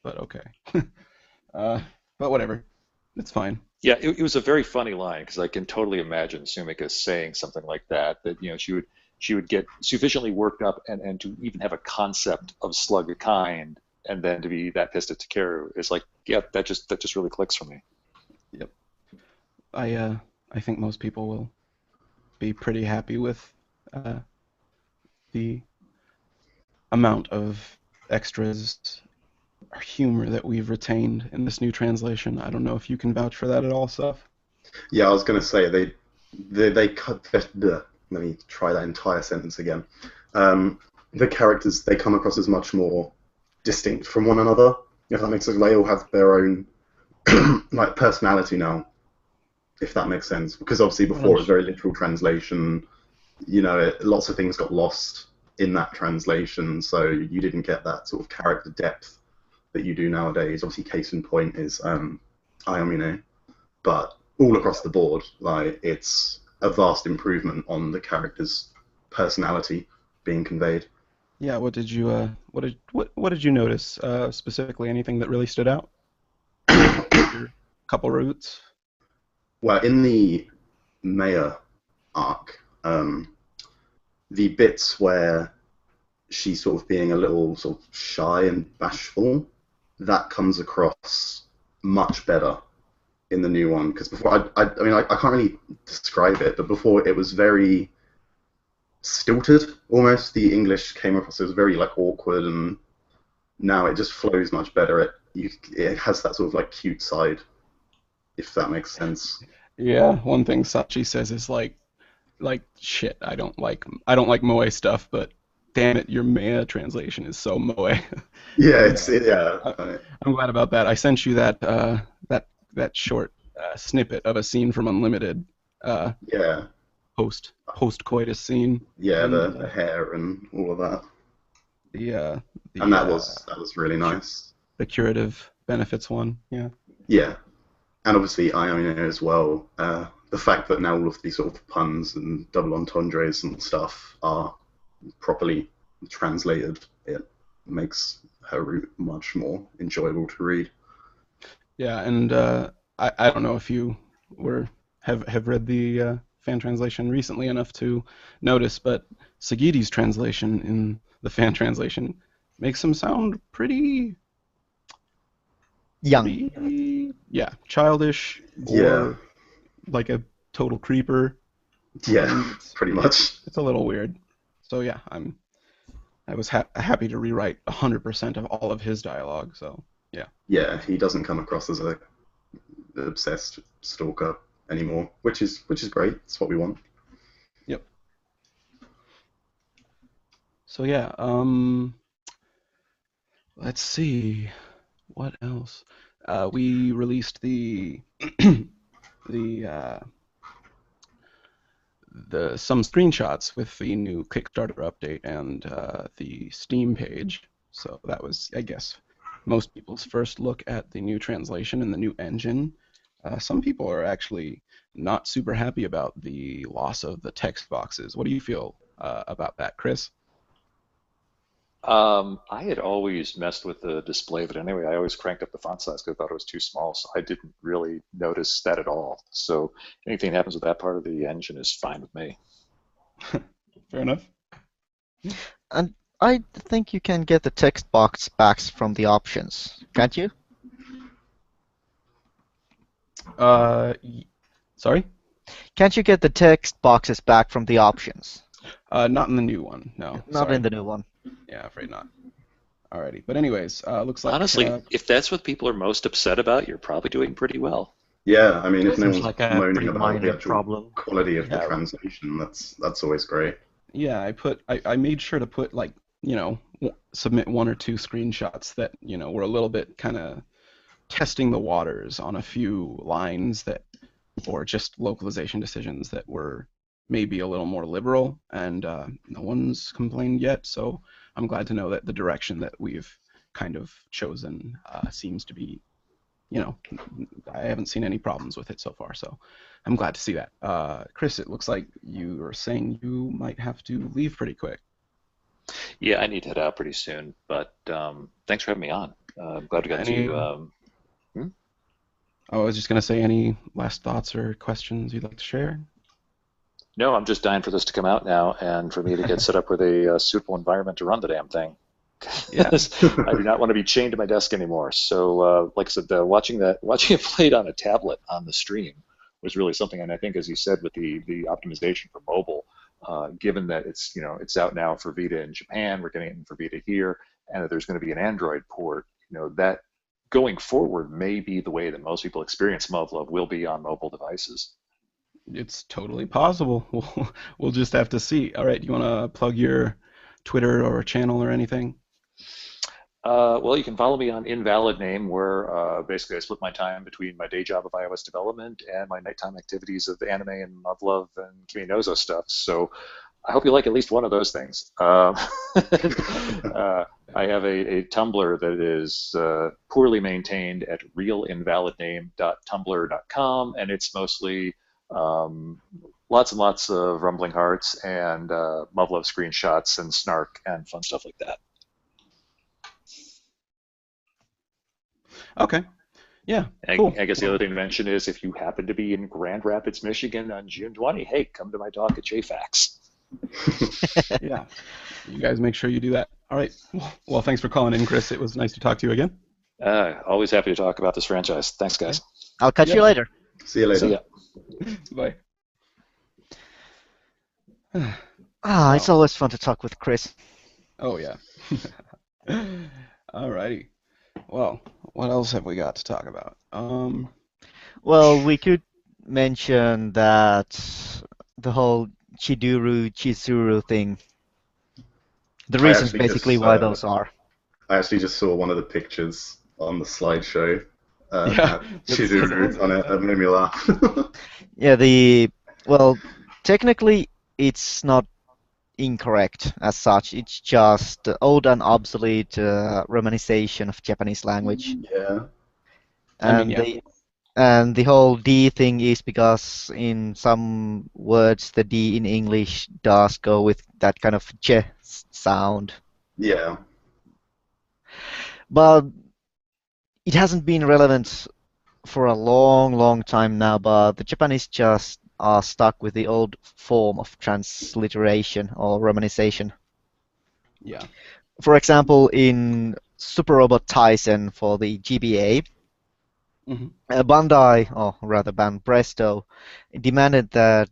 But okay. But whatever. It's fine. Yeah, it was a very funny line because I can totally imagine Sumika saying something like that she would get sufficiently worked up and to even have a concept of slug kind and then to be that pissed at Takeru is like, yeah, that just really clicks for me. Yep. I think most people will be pretty happy with the amount of extras or humor that we've retained in this new translation. I don't know if you can vouch for that at all, Seth. Yeah, I was going to say they cut. Let me try that entire sentence again. The characters, they come across as much more distinct from one another. If that makes sense, they all have their own like personality now. If that makes sense, because obviously before it was very literal translation. Lots of things got lost in that translation, so you didn't get that sort of character depth that you do nowadays. Obviously, case in point is Ayamine, but all across the board, like it's a vast improvement on the character's personality being conveyed. Yeah. What did you notice specifically? Anything that really stood out? Your couple roots. Well, in the Maya arc, the bits where she's sort of being a little sort of shy and bashful, that comes across much better in the new one. Because before, I mean, I can't really describe it, but before it was very stilted, almost. The English came across, it was very like awkward, and now it just flows much better. It has that sort of like cute side, if that makes sense. Yeah. One thing Sachi says is like shit. I don't like moe stuff, but damn it, your Maya translation is so moe. Yeah, I'm glad about that. I sent you that short snippet of a scene from Unlimited. Yeah. Post coitus scene. Yeah, and, the hair and all of that. And that was really nice. The curative benefits one. Yeah. Yeah, and obviously Iona as well. The fact that now all of these sort of puns and double entendres and stuff are properly translated, it makes her route much more enjoyable to read. Yeah, and I don't know if you have read the fan translation recently enough to notice, but Sagidi's translation in the fan translation makes him sound pretty Young. Yeah, childish, or like a total creeper. Yeah, pretty much. It's a little weird. So yeah, I was happy to rewrite 100% of all of his dialogue. So yeah. Yeah, he doesn't come across as a obsessed stalker anymore, which is great. It's what we want. Yep. So yeah, let's see, what else? We released the some screenshots with the new Kickstarter update and the Steam page. So that was, I guess, most people's first look at the new translation and the new engine. Some people are actually not super happy about the loss of the text boxes. What do you feel about that, Chris? I had always messed with the display, but anyway, I always cranked up the font size because I thought it was too small, so I didn't really notice that at all. So anything that happens with that part of the engine is fine with me. Fair enough. And I think you can get the text box backs from the options, can't you? Sorry? Can't you get the text boxes back from the options? Not in the new one, no. Not Sorry. in the new one. Yeah, afraid not. Alrighty, but anyways, looks like Honestly, if that's what people are most upset about, you're probably doing pretty well. Yeah, I mean, if no Seems one's like a moaning pretty about the minor actual problem. quality of the Yeah. translation, that's always great. yeah, I made sure to put like submit one or two screenshots that were a little bit kind of testing the waters on a few lines that, or just localization decisions that were maybe a little more liberal, and no one's complained yet. So I'm glad to know that the direction that we've kind of chosen seems to be, I haven't seen any problems with it so far. So I'm glad to see that. Chris, it looks like you are saying you might have to leave pretty quick. Yeah, I need to head out pretty soon, but thanks for having me on. I'm glad we got Any- to. I was just going to say, any last thoughts or questions you'd like to share? No, I'm just dying for this to come out now and for me to get set up with a suitable environment to run the damn thing. Yeah. I do not want to be chained to my desk anymore. So, like I said, watching it played on a tablet on the stream was really something. And I think, as you said, with the optimization for mobile, given that it's out now for Vita in Japan, we're getting it for Vita here, and that there's going to be an Android port, that going forward may be the way that most people experience muv-luv will be on mobile devices. It's totally possible. We'll just have to see. All right, do you want to plug your Twitter or channel or anything? Well, you can follow me on Invalid Name, where basically I split my time between my day job of iOS development and my nighttime activities of anime and muv-luv and Kimi Nozo stuff. So I hope you like at least one of those things. I have a Tumblr that is poorly maintained at realinvalidname.tumblr.com, and it's mostly lots and lots of rumbling hearts and muv-luv screenshots and snark and fun stuff like that. Okay. Yeah, cool. I guess the other thing to mention is if you happen to be in Grand Rapids, Michigan on June 20, hey, come to my talk at JFAX. Yeah, you guys make sure you do that. All right. Well, thanks for calling in, Chris. It was nice to talk to you again. Always happy to talk about this franchise. Thanks, guys. I'll catch you later. See you later. See ya. Bye. It's always fun to talk with Chris. Oh, yeah. All righty. Well, what else have we got to talk about? Well, we could mention that the whole Chizuru thing. The reasons actually basically just, why those are. I actually just saw one of the pictures on the slideshow. Yeah. Chizuru on it. That made me laugh. Yeah, well, technically it's not incorrect as such. It's just old and obsolete romanization of Japanese language. Yeah. And yeah. and the whole D thing is because in some words the D in English does go with that kind of ch sound. Yeah. But it hasn't been relevant for a long, long time now, but the Japanese just are stuck with the old form of transliteration or romanization. Yeah. For example, in Super Robot Tyson for the GBA, Bandai, or rather Ban Presto, demanded that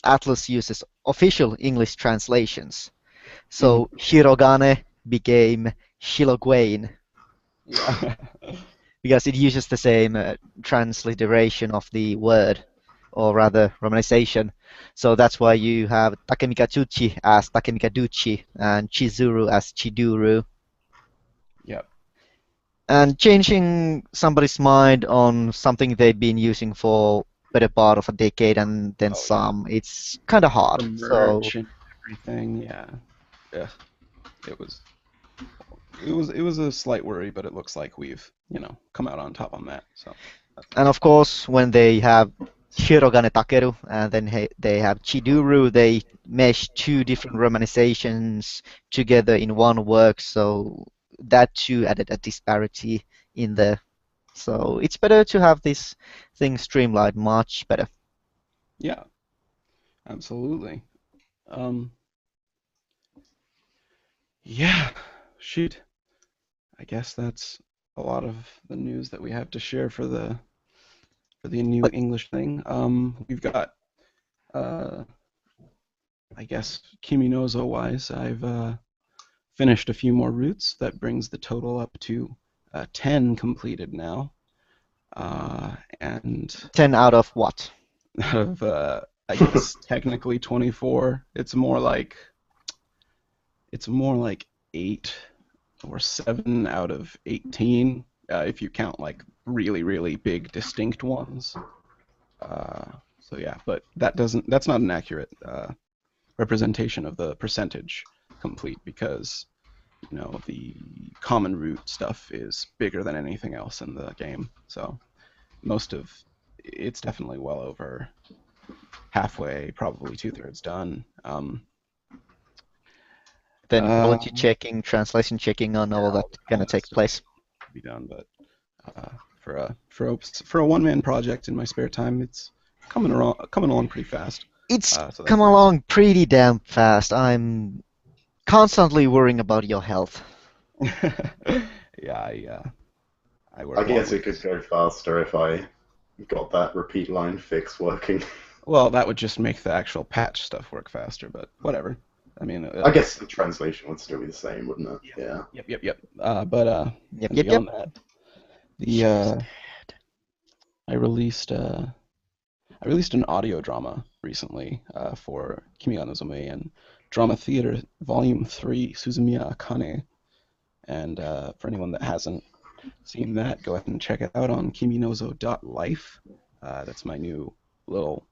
Atlas uses official English translations. So Hirogane became Shilogane Yeah. because it uses the same transliteration of the word, or rather romanization. So that's why you have Takemika Tsuchi as Takemika Duchi and Chizuru as Chiduru. Yep. And changing somebody's mind on something they've been using for better part of a decade and then Oh, yeah. some. It's kind of hard. The So merch and everything, yeah. It was a slight worry, but it looks like we've come out on top on that. So and of course when they have Shirogane Takeru and then they have Chiduru, they mesh two different romanizations together in one work. So that too added a disparity in there. So it's better to have this thing streamlined much better. yeah, absolutely. Yeah, shoot. I guess that's a lot of the news that we have to share for the new But English thing. We've got, I guess, Kimi no Uso wise, I've finished a few more routes. That brings the total up to 10 completed now. And 10 out of what? out of, I guess, technically 24, it's more like 8 or 7 out of 18, if you count like really, really big distinct ones. So yeah, but that's not an accurate representation of the percentage complete, because the common route stuff is bigger than anything else in the game. So it's definitely well over halfway, probably 2/3 done. Then Uh, quality checking, translation checking on all that gonna take place. be done, but for a one-man project in my spare time, it's coming along pretty fast. It's So that's come nice. along pretty damn fast. I'm constantly worrying about your health. Yeah, I work I along guess with it could this. go faster if I got that repeat line fix working. Well, that would just make the actual patch stuff work faster, but whatever. I mean, I guess the translation would still be the same, wouldn't it? Yeah. yep. But Yep, and yep, beyond that, the I released an audio drama recently for Kimi no Uso and Drama Theater Volume 3, Suzumiya Akane. And for anyone that hasn't seen that, go ahead and check it out on kiminozo.life. That's my new little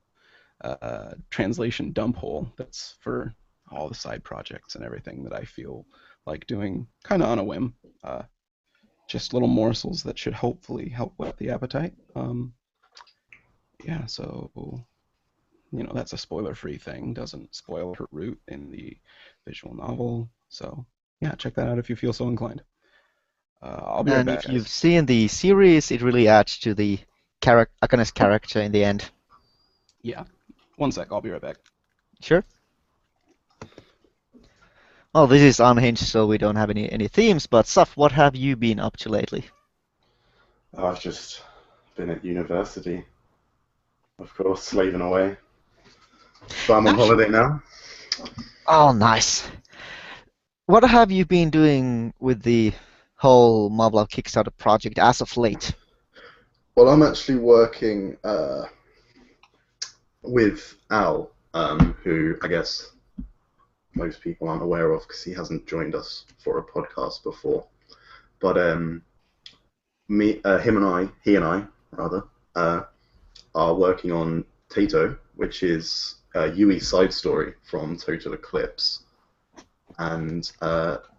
translation dump hole. That's for all the side projects and everything that I feel like doing kind of on a whim. Just little morsels that should hopefully help whet the appetite. Yeah, so that's a spoiler-free thing. Doesn't spoil her route in the visual novel. So yeah, check that out if you feel so inclined. I'll be right And back, if you've guys. seen the series, it really adds to the Akane's character in the end. Yeah, one sec. I'll be right back. Sure. Well, this is unhinged, so we don't have any themes. But Saf, what have you been up to lately? I've just been at university, of course, slaving away. But I'm on holiday now. Oh, nice. What have you been doing with the whole muv-luv Kickstarter project as of late? Well, I'm actually working with Al, who I guess most people aren't aware of because he hasn't joined us for a podcast before. But he and I, are working on Tato, which is a Yui side story from Total Eclipse. And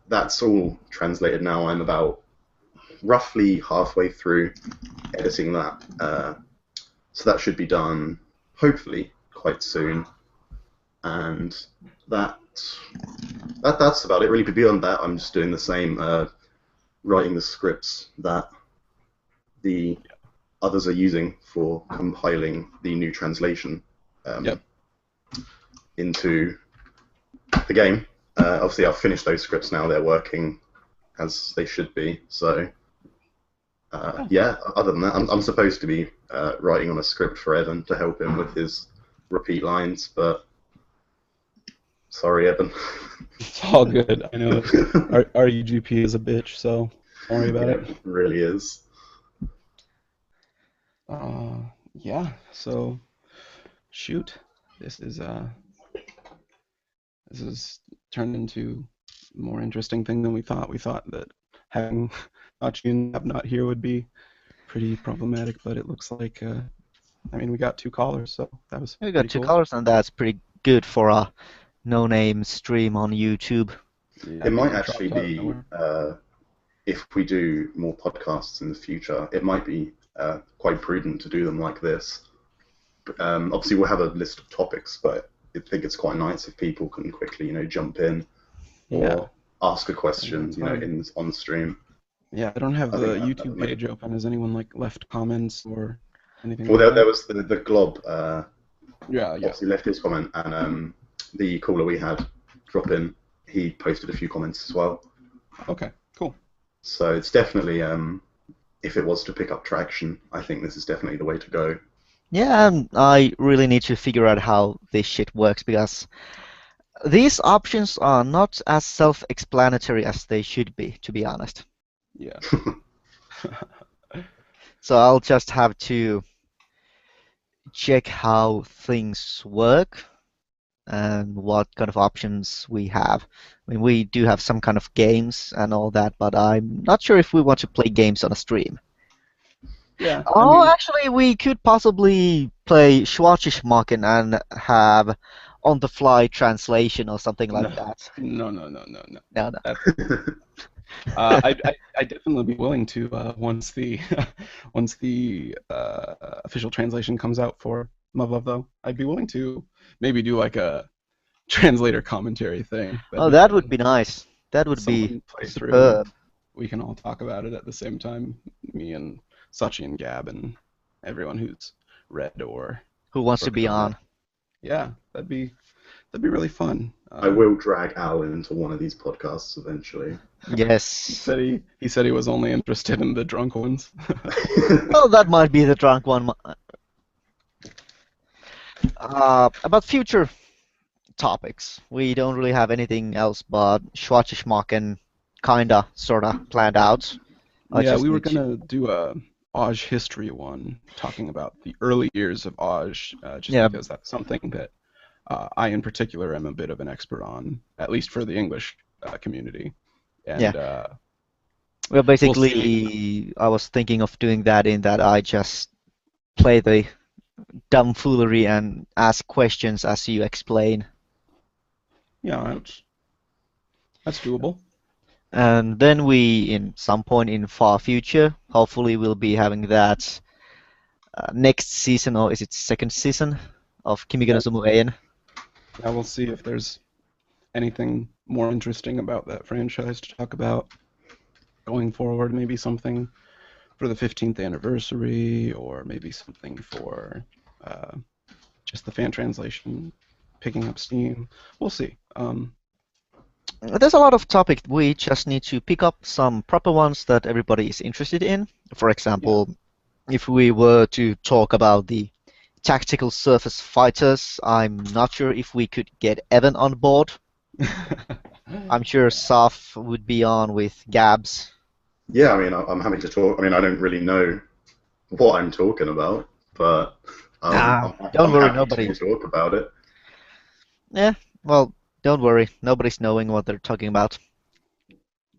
that's all translated now. I'm about roughly halfway through editing that. So that should be done, hopefully, quite soon. And that's about it, really. But beyond that, I'm just doing the same, writing the scripts that the others are using for compiling the new translation into the game. Obviously, I've finished those scripts now. They're working as they should be. So, yeah, other than that, I'm supposed to be writing on a script for Evan to help him with his repeat lines, but sorry, Evan. It's all good. I know RUGP is a bitch, so don't worry about it. It really is. Yeah. So, shoot, this is turned into a more interesting thing than we thought. We thought that having Achi and Ab not here would be pretty problematic, but it looks like I mean, we got 2 callers, so that was We got pretty 2 cool. callers, and that's pretty good for a no-name stream on YouTube. Yeah, It might dropped actually out of be, nowhere. if we do more podcasts in the future, it might be quite prudent to do them like this. Obviously, we'll have a list of topics, but I think it's quite nice if people can quickly, jump in or Yeah. ask a question, That's fine. on stream. Yeah, I don't have I the think that YouTube would make- page open. Has anyone left comments or anything Well, like there that? was the Glob. Yeah. Obviously left his comment, and the caller we had drop in, he posted a few comments as well. Okay, cool. So it's definitely, if it was to pick up traction, I think this is definitely the way to go. Yeah, and I really need to figure out how this shit works because these options are not as self-explanatory as they should be, to be honest. Yeah. So I'll just have to check how things work and what kind of options we have. I mean, we do have some kind of games and all that, but I'm not sure if we want to play games on a stream. Yeah. Oh, I mean, actually, we could possibly play Schwarzschicht-Machen and have on-the-fly translation or something like that. no. No, no. I'd definitely be willing to once the official translation comes out for muv-luv, though. I'd be willing to maybe do like a translator commentary thing. Oh, that would be nice. That would be Someone play through. superb. We can all talk about it at the same time. Me and Sachi and Gab and everyone who's read or Who wants to be on? yeah, that'd be really fun. I will drag Al into one of these podcasts eventually. Yes. He said he was only interested in the drunk ones. Well, that might be the drunk one. About future topics, we don't really have anything else but Schwarzschicht-Machen kinda, sorta planned out. Yeah, we were gonna do a ARG history one, talking about the early years of ARG, just Yeah. because that's something that I in particular am a bit of an expert on, at least for the English community. And Well, basically, see. I was thinking of doing that in that I just play the dumb foolery and ask questions as you explain. Yeah, that's doable. And then we, in some point in far future, hopefully we'll be having that next season, or is it second season of Kimi no Sumuein? Yeah, we'll see if there's anything more interesting about that franchise to talk about going forward. Maybe something for the 15th anniversary, or maybe something for just the fan translation picking up steam. We'll see. There's a lot of topics. We just need to pick up some proper ones that everybody is interested in. For example, if we were to talk about the tactical surface fighters, I'm not sure if we could get Evan on board. I'm sure Saf would be on with Gabs. Yeah, I mean, I'm happy to talk. I mean, I don't really know what I'm talking about, but don't worry, happy nobody. to talk about it. Yeah, well, don't worry. Nobody's knowing what they're talking about.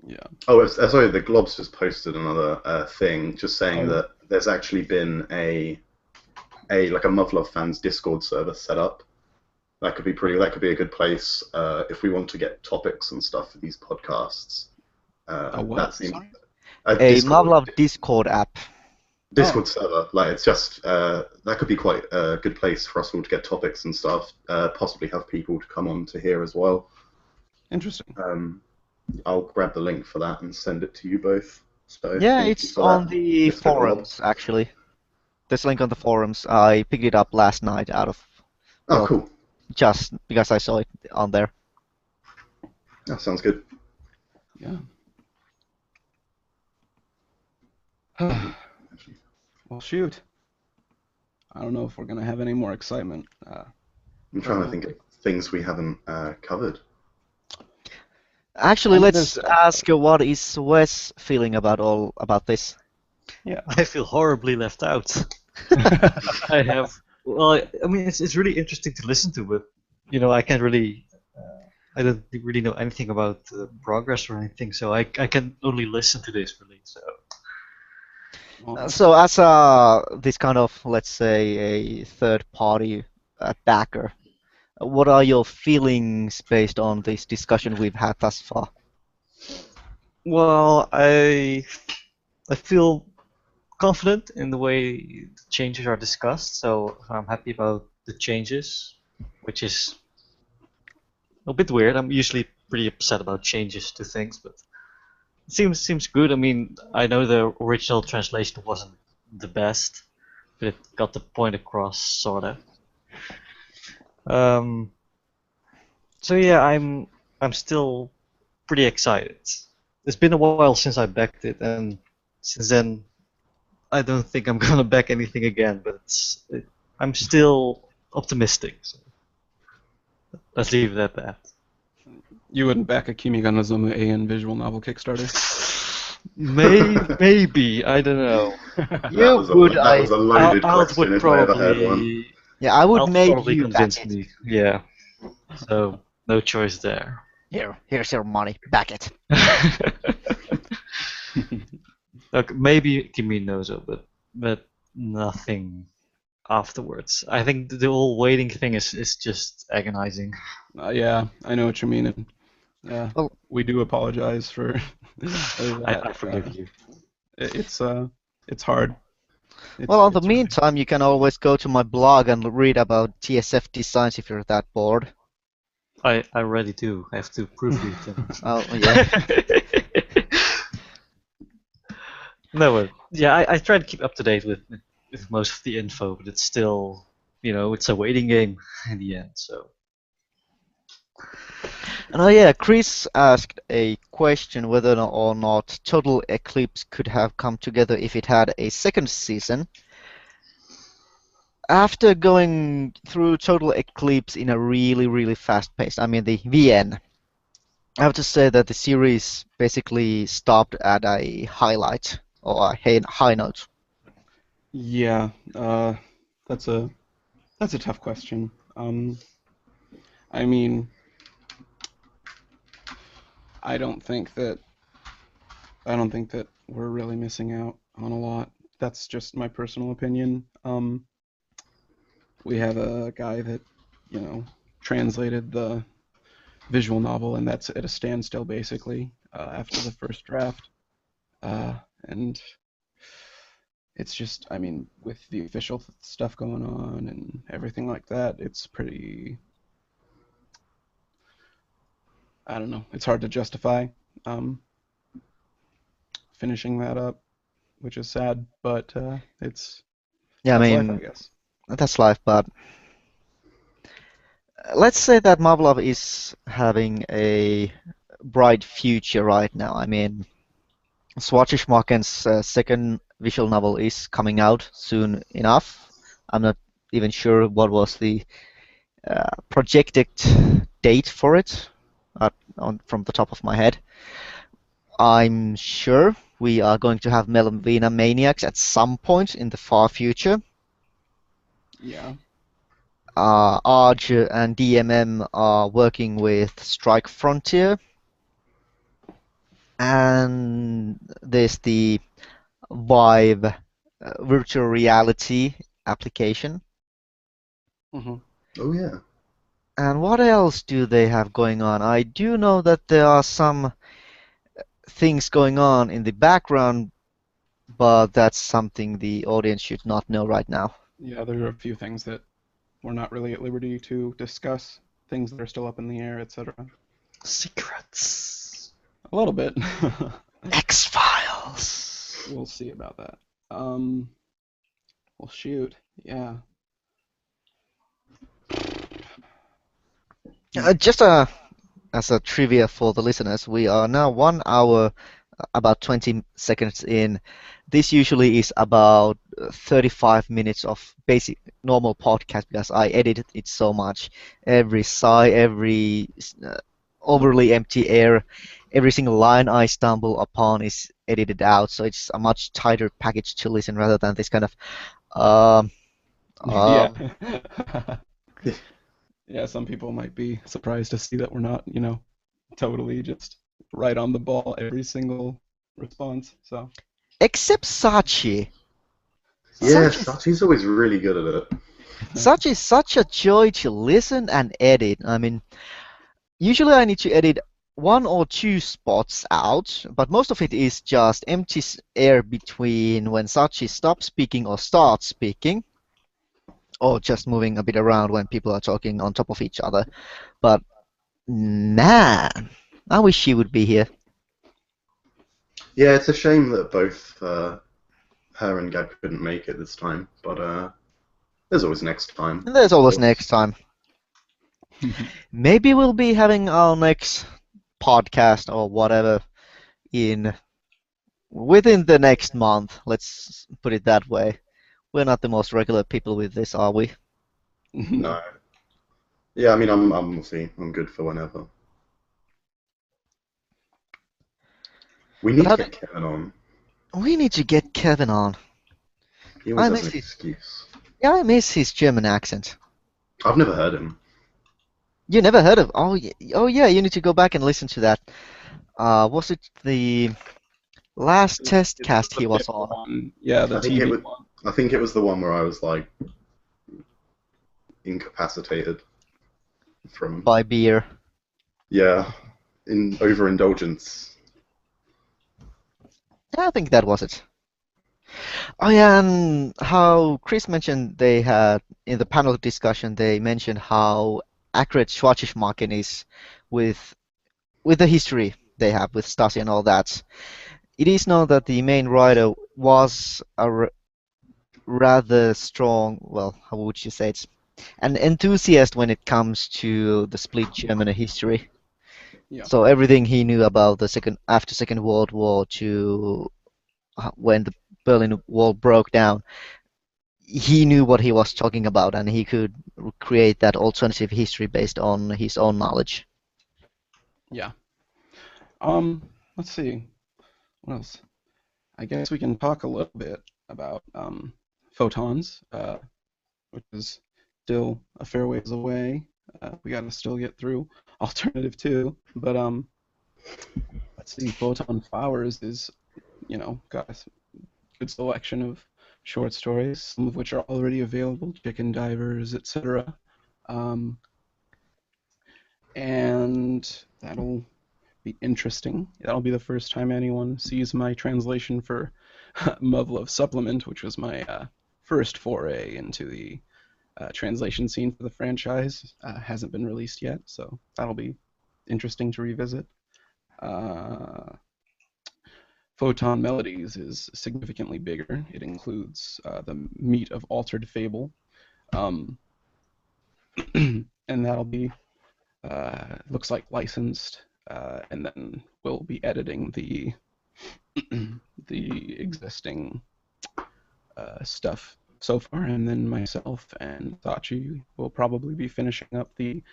Yeah. Oh, sorry, the Globs just posted another thing, just saying that there's actually been a muv-luv fans Discord server set up. That could be a good place if we want to get topics and stuff for these podcasts. What? Sorry? A muv-luv Discord app. Discord server, it's just that could be quite a good place for us all to get topics and stuff. Possibly have people to come on to here as well. Interesting. I'll grab the link for that and send it to you both. So yeah, it's on the forums actually. There's a link on the forums. I picked it up last night out of. Oh, cool. Just because I saw it on there. That sounds good. Yeah. Well, shoot. I don't know if we're going to have any more excitement. I'm trying to think of things we haven't covered. Actually, let's ask what is Wes feeling about this? Yeah. I feel horribly left out. I mean, it's really interesting to listen to, but I can't really. I don't really know anything about progress or anything, so I can only listen to this really. So. Well, So as this kind of, let's say, a third party backer, what are your feelings based on this discussion we've had thus far? Well, I feel confident in the way the changes are discussed, so I'm happy about the changes, which is a bit weird. I'm usually pretty upset about changes to things, but it seems good. I mean, I know the original translation wasn't the best, but it got the point across, sorta. Um, so yeah, I'm still pretty excited. It's been a while since I backed it, and since then I don't think I'm gonna back anything again. But I'm still optimistic. So let's leave it at that. you wouldn't back a Kimi ga Nozomu AN visual novel Kickstarter? Maybe I don't know. You would, that was a loaded Alt question would if I ever heard one. probably yeah, I would Alt make probably you back convince it. me. Yeah. So no choice there. Here's your money, back it. Look, maybe Kimi Nozo, but nothing afterwards. I think the whole waiting thing is just agonizing. Yeah, I know what you mean. And, yeah, Well- we do apologize for that. I forgive you. It's hard. Well, in the It's meantime, you can always go to my blog and read about TSF designs if you're that bored. I already do. I have to proofread things. Oh, yeah. No, but yeah, I try to keep up to date with most of the info, but it's still, it's a waiting game in the end. So And oh yeah, Chris asked a question whether or not Total Eclipse could have come together if it had a second season. After going through Total Eclipse in a really, really fast pace, I mean the VN, I have to say that the series basically stopped at a highlight or a high note. Yeah, that's a tough question. I mean, I don't think that we're really missing out on a lot. That's just my personal opinion. We have a guy that, translated the visual novel, and that's at a standstill basically after the first draft. And it's just, I mean, with the official stuff going on and everything like that, it's pretty, I don't know, it's hard to justify finishing that up, which is sad, but it's Yeah, I that's life, I mean, guess. that's life, but let's say that muv-luv is having a bright future right now. I mean, Schwarzenegger's second visual novel is coming out soon enough. I'm not even sure what was the projected date for it from the top of my head. I'm sure we are going to have Melavina Maniacs at some point in the far future. Yeah. ARG and DMM are working with Strike Frontier. And there's the Vive virtual reality application. Hmm. Oh yeah. And what else do they have going on? I do know that there are some things going on in the background, but that's something the audience should not know right now. Yeah, there are a few things that we're not really at liberty to discuss, things that are still up in the air, etc. secrets. A little bit. X-Files. We'll see about that. Well, shoot. Yeah. Just as a trivia for the listeners, we are now 1 hour, about 20 seconds in. This usually is about 35 minutes of basic normal podcast because I edited it so much. Every sigh, every overly empty air, every single line I stumble upon is edited out, so it's a much tighter package to listen rather than this kind of um, Yeah. Yeah, some people might be surprised to see that we're not, totally just right on the ball every single response. So except Sachi. Yeah, Sachi, Sachi's always really good at it. Sachi is such a joy to listen and edit. I mean, usually I need to edit one or two spots out, but most of it is just empty air between when Sachi stops speaking or starts speaking, or just moving a bit around when people are talking on top of each other. But man, I wish she would be here. Yeah, it's a shame that both her and Gab couldn't make it this time, but there's always next time. And there's always Of next course. time. Maybe we'll be having our next podcast or whatever in within the next month. Let's put it that way. We're not the most regular people with this, are we? No. Yeah, I mean, we'll see. I'm good for whenever. We need But to get Kevin on. we need to get Kevin on. He always I has miss an it. excuse. Yeah, I miss his German accent. I've never heard him. You never heard of? Oh yeah, you need to go back and listen to that. Was it the last test It's cast the he was fifth on? one. Yeah, the I think it TV was. one. I think it was the one where I was like incapacitated from By beer. in overindulgence. Yeah, I think that was it. Oh yeah, and how Chris mentioned they had in the panel discussion they mentioned how accurate Schwarzschild is with with the history they have with Stasi and all that. It is known that the main writer was a rather strong, well, how would you say it? An enthusiast when it comes to the split German history. Yeah. So everything he knew about the after Second World War to when the Berlin Wall broke down, he knew what he was talking about, and he could create that alternative history based on his own knowledge. Yeah. Let's see. What else? I guess we can talk a little bit about photons, which is still a fair ways away. We got to still get through alternative 2, but let's see. Photon Flowers is, got a good selection of short stories, some of which are already available, Chicken Divers, etc. And that'll be interesting. That'll be the first time anyone sees my translation for muv-luv Supplement, which was my first foray into the translation scene for the franchise. Hasn't been released yet, so that'll be interesting to revisit. Photon Melodies is significantly bigger. It includes the meat of Altered Fable, and that'll be looks like licensed, and then we'll be editing the the existing stuff so far, and then myself and Sachi will probably be finishing up the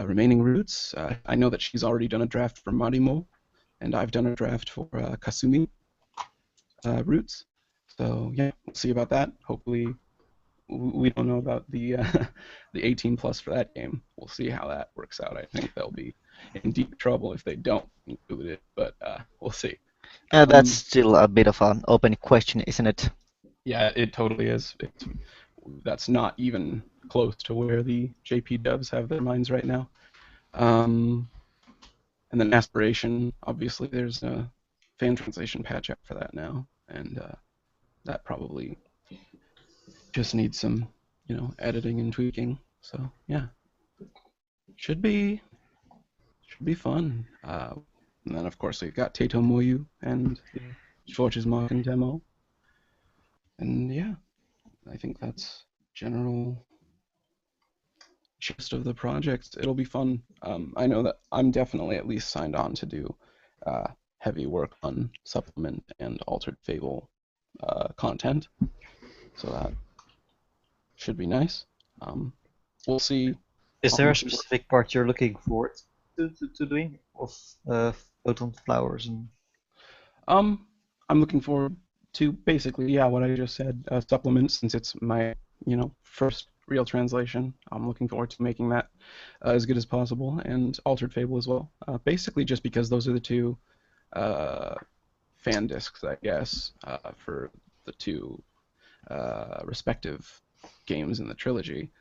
remaining roots. I know that she's already done a draft for Marimo, and I've done a draft for Kasumi roots. So yeah, we'll see about that. Hopefully, we don't know about the the 18 plus for that game. We'll see how that works out. I think they'll be in deep trouble if they don't include it, but we'll see. That's still a bit of an open question, isn't it? Yeah, it totally is. That's not even close to where the JP devs have their minds right now. And then Aspiration, obviously, there's a fan translation patch out for that now, and that probably just needs some, editing and tweaking. So yeah, should be fun. And then of course we've got Tato Moyu and the Schwarzes Marken demo. And yeah, I think that's general gist of the project. It'll be fun. I know that I'm definitely at least signed on to do heavy work on Supplement and Altered Fable content. So that should be nice. We'll see. Is there a specific part you're looking forward to doing of Photon Flowers? And I'm looking forward to basically, yeah, what I just said, Supplement, since it's my, first real translation. I'm looking forward to making that as good as possible, and Altered Fable as well. Basically just because those are the two fan discs, I guess, for the two respective games in the trilogy,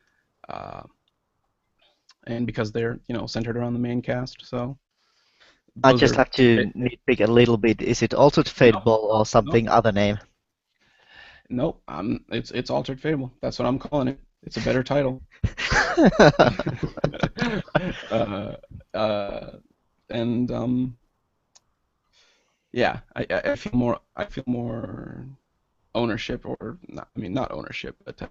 and because they're centered around the main cast, so I those just are have to nitpick a little bit. Is it Altered Fable or something other name? Nope. It's Altered Fable. That's what I'm calling it. It's a better title. And yeah, I feel more ownership, or not, I mean not ownership, but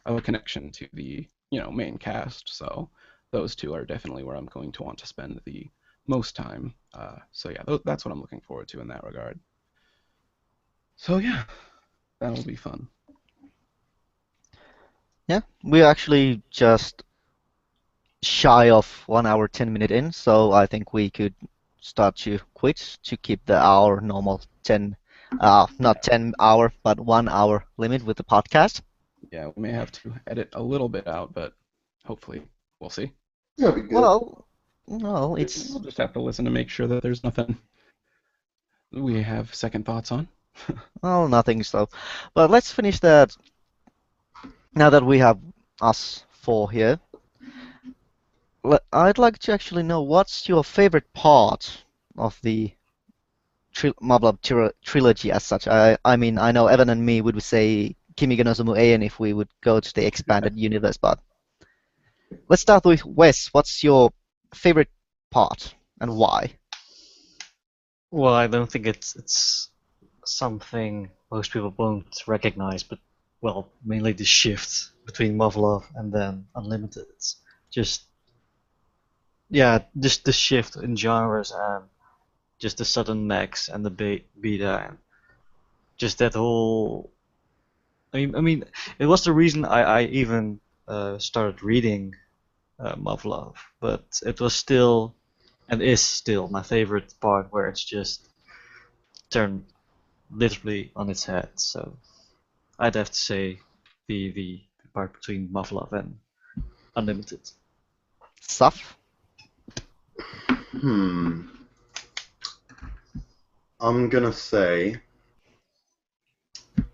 of a connection to the main cast. So those two are definitely where I'm going to want to spend the most time. So yeah, that's what I'm looking forward to in that regard. So yeah, that'll be fun. Yeah, we're actually just shy of 1 hour 10 minutes in, so I think we could start to quit to keep our normal not 10 hour, but 1 hour limit with the podcast. Yeah, we may have to edit a little bit out, but hopefully we'll see. Yeah, it'd be good. Well, no, it's We'll just have to listen to make sure that there's nothing we have second thoughts on. nothing so. But let's finish that now that we have us four here. I'd like to actually know what's your favorite part of the muv-luv trilogy as such. I mean, I know Evan and me would say Kimi ga no Zomu if we would go to the expanded universe, but let's start with Wes. What's your favorite part and why? Well, I don't think it's something most people won't recognize, but well, mainly the shift between muv-luv and then unlimited. It's just just the shift in genres and just the sudden max and the beta and just that whole. I mean, it was the reason I even started reading muv-luv, but it was still and is still my favorite part where it's just turned literally on its head. So I'd have to say the part between muv-luv and unlimited. Stuff? I'm gonna say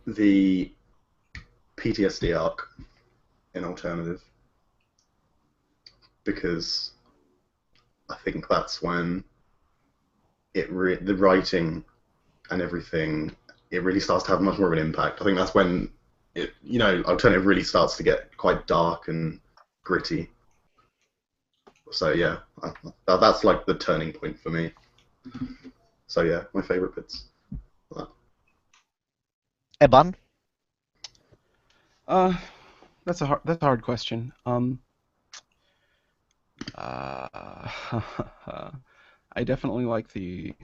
the PTSD arc in alternative, because I think that's when the writing and everything, it really starts to have much more of an impact. I think that's when alternative really starts to get quite dark and gritty. So yeah, that's like the turning point for me. So yeah, my favorite bits. Eban? That's a hard question. I definitely like the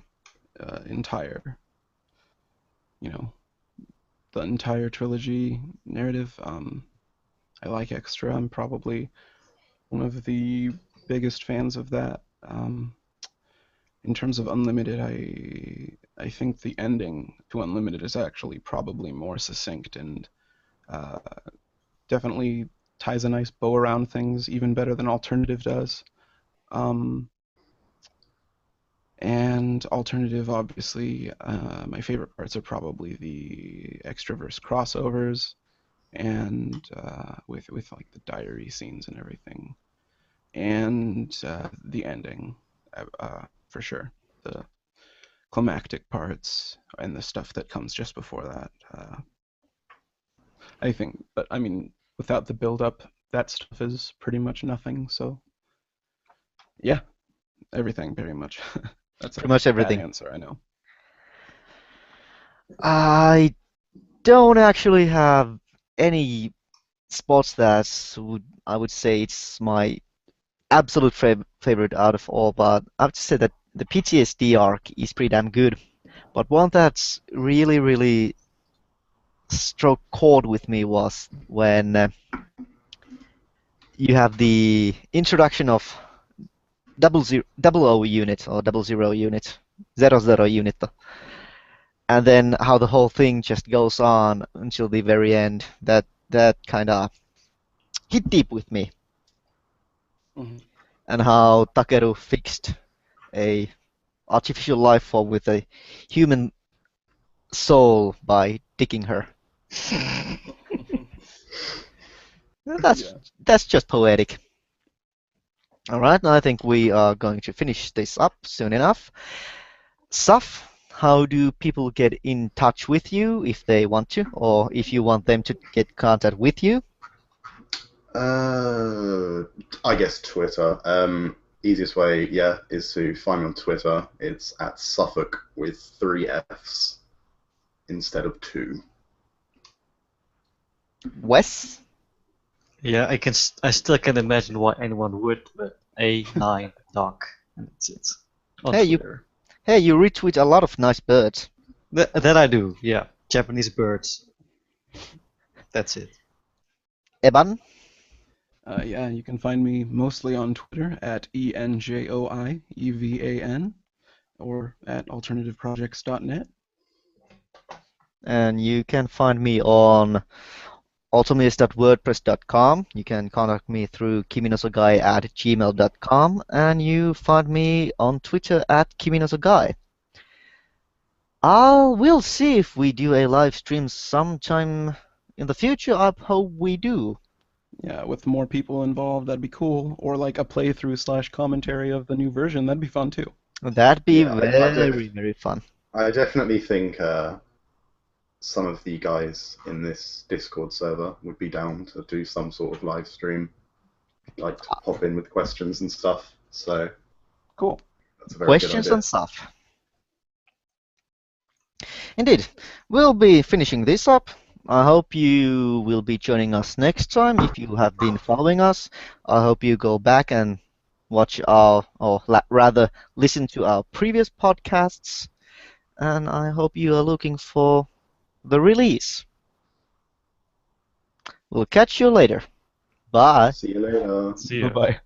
entire, the entire trilogy narrative. I like Extra. I'm probably one of the biggest fans of that. In terms of Unlimited, I think the ending to Unlimited is actually probably more succinct and definitely ties a nice bow around things even better than Alternative does. And Alternative, obviously, my favorite parts are probably the Extraverse crossovers and with like the diary scenes and everything, and the ending, for sure. The climactic parts and the stuff that comes just before that. I think, but I mean, without the build-up, that stuff is pretty much nothing. So, yeah, everything pretty much. That's Pretty much everything. Bad answer, I know. I don't actually have any spots that I would say it's my absolute favorite out of all, but I have to say that the PTSD arc is pretty damn good. But one that's really, really struck chord with me was when you have the introduction of double O unit or 00 unit, 00 unit, and then how the whole thing just goes on until the very end. That kind of hit deep with me. Mm-hmm. And how Takeru fixed a artificial life form with a human soul by digging her. That's Yeah. that's just poetic. All right, I think we are going to finish this up soon enough. Saf, how do people get in touch with you if they want to, or if you want them to get contact with you? I guess Twitter. Easiest way, yeah, is to find me on Twitter. It's at Suffolk with 3 Fs instead of 2. Wes? Yeah, I still can't imagine why anyone would, but A9 Doc, and that's it. On Hey, Twitter. you retweet a lot of nice birds. That I do, yeah. Japanese birds. That's it. Eban? Yeah, you can find me mostly on Twitter at ENJOIEVAN or at alternativeprojects.net. And you can find me on automis.wordpress.com. You can contact me through kiminosogai@gmail.com, and you find me on Twitter at kiminosogai. We'll see if we do a live stream sometime in the future. I hope we do. Yeah, with more people involved, that'd be cool. Or like a playthrough / commentary of the new version, that'd be fun too. That'd be Yeah, very fun. I definitely think some of the guys in this Discord server would be down to do some sort of live stream, like to pop in with questions and stuff. So Cool. that's a very Questions good idea. and stuff. Indeed. We'll be finishing this up. I hope you will be joining us next time if you have been following us. I hope you go back and watch rather listen to our previous podcasts. And I hope you are looking for the release. We'll catch you later. Bye. See you later. See ya. Bye-bye.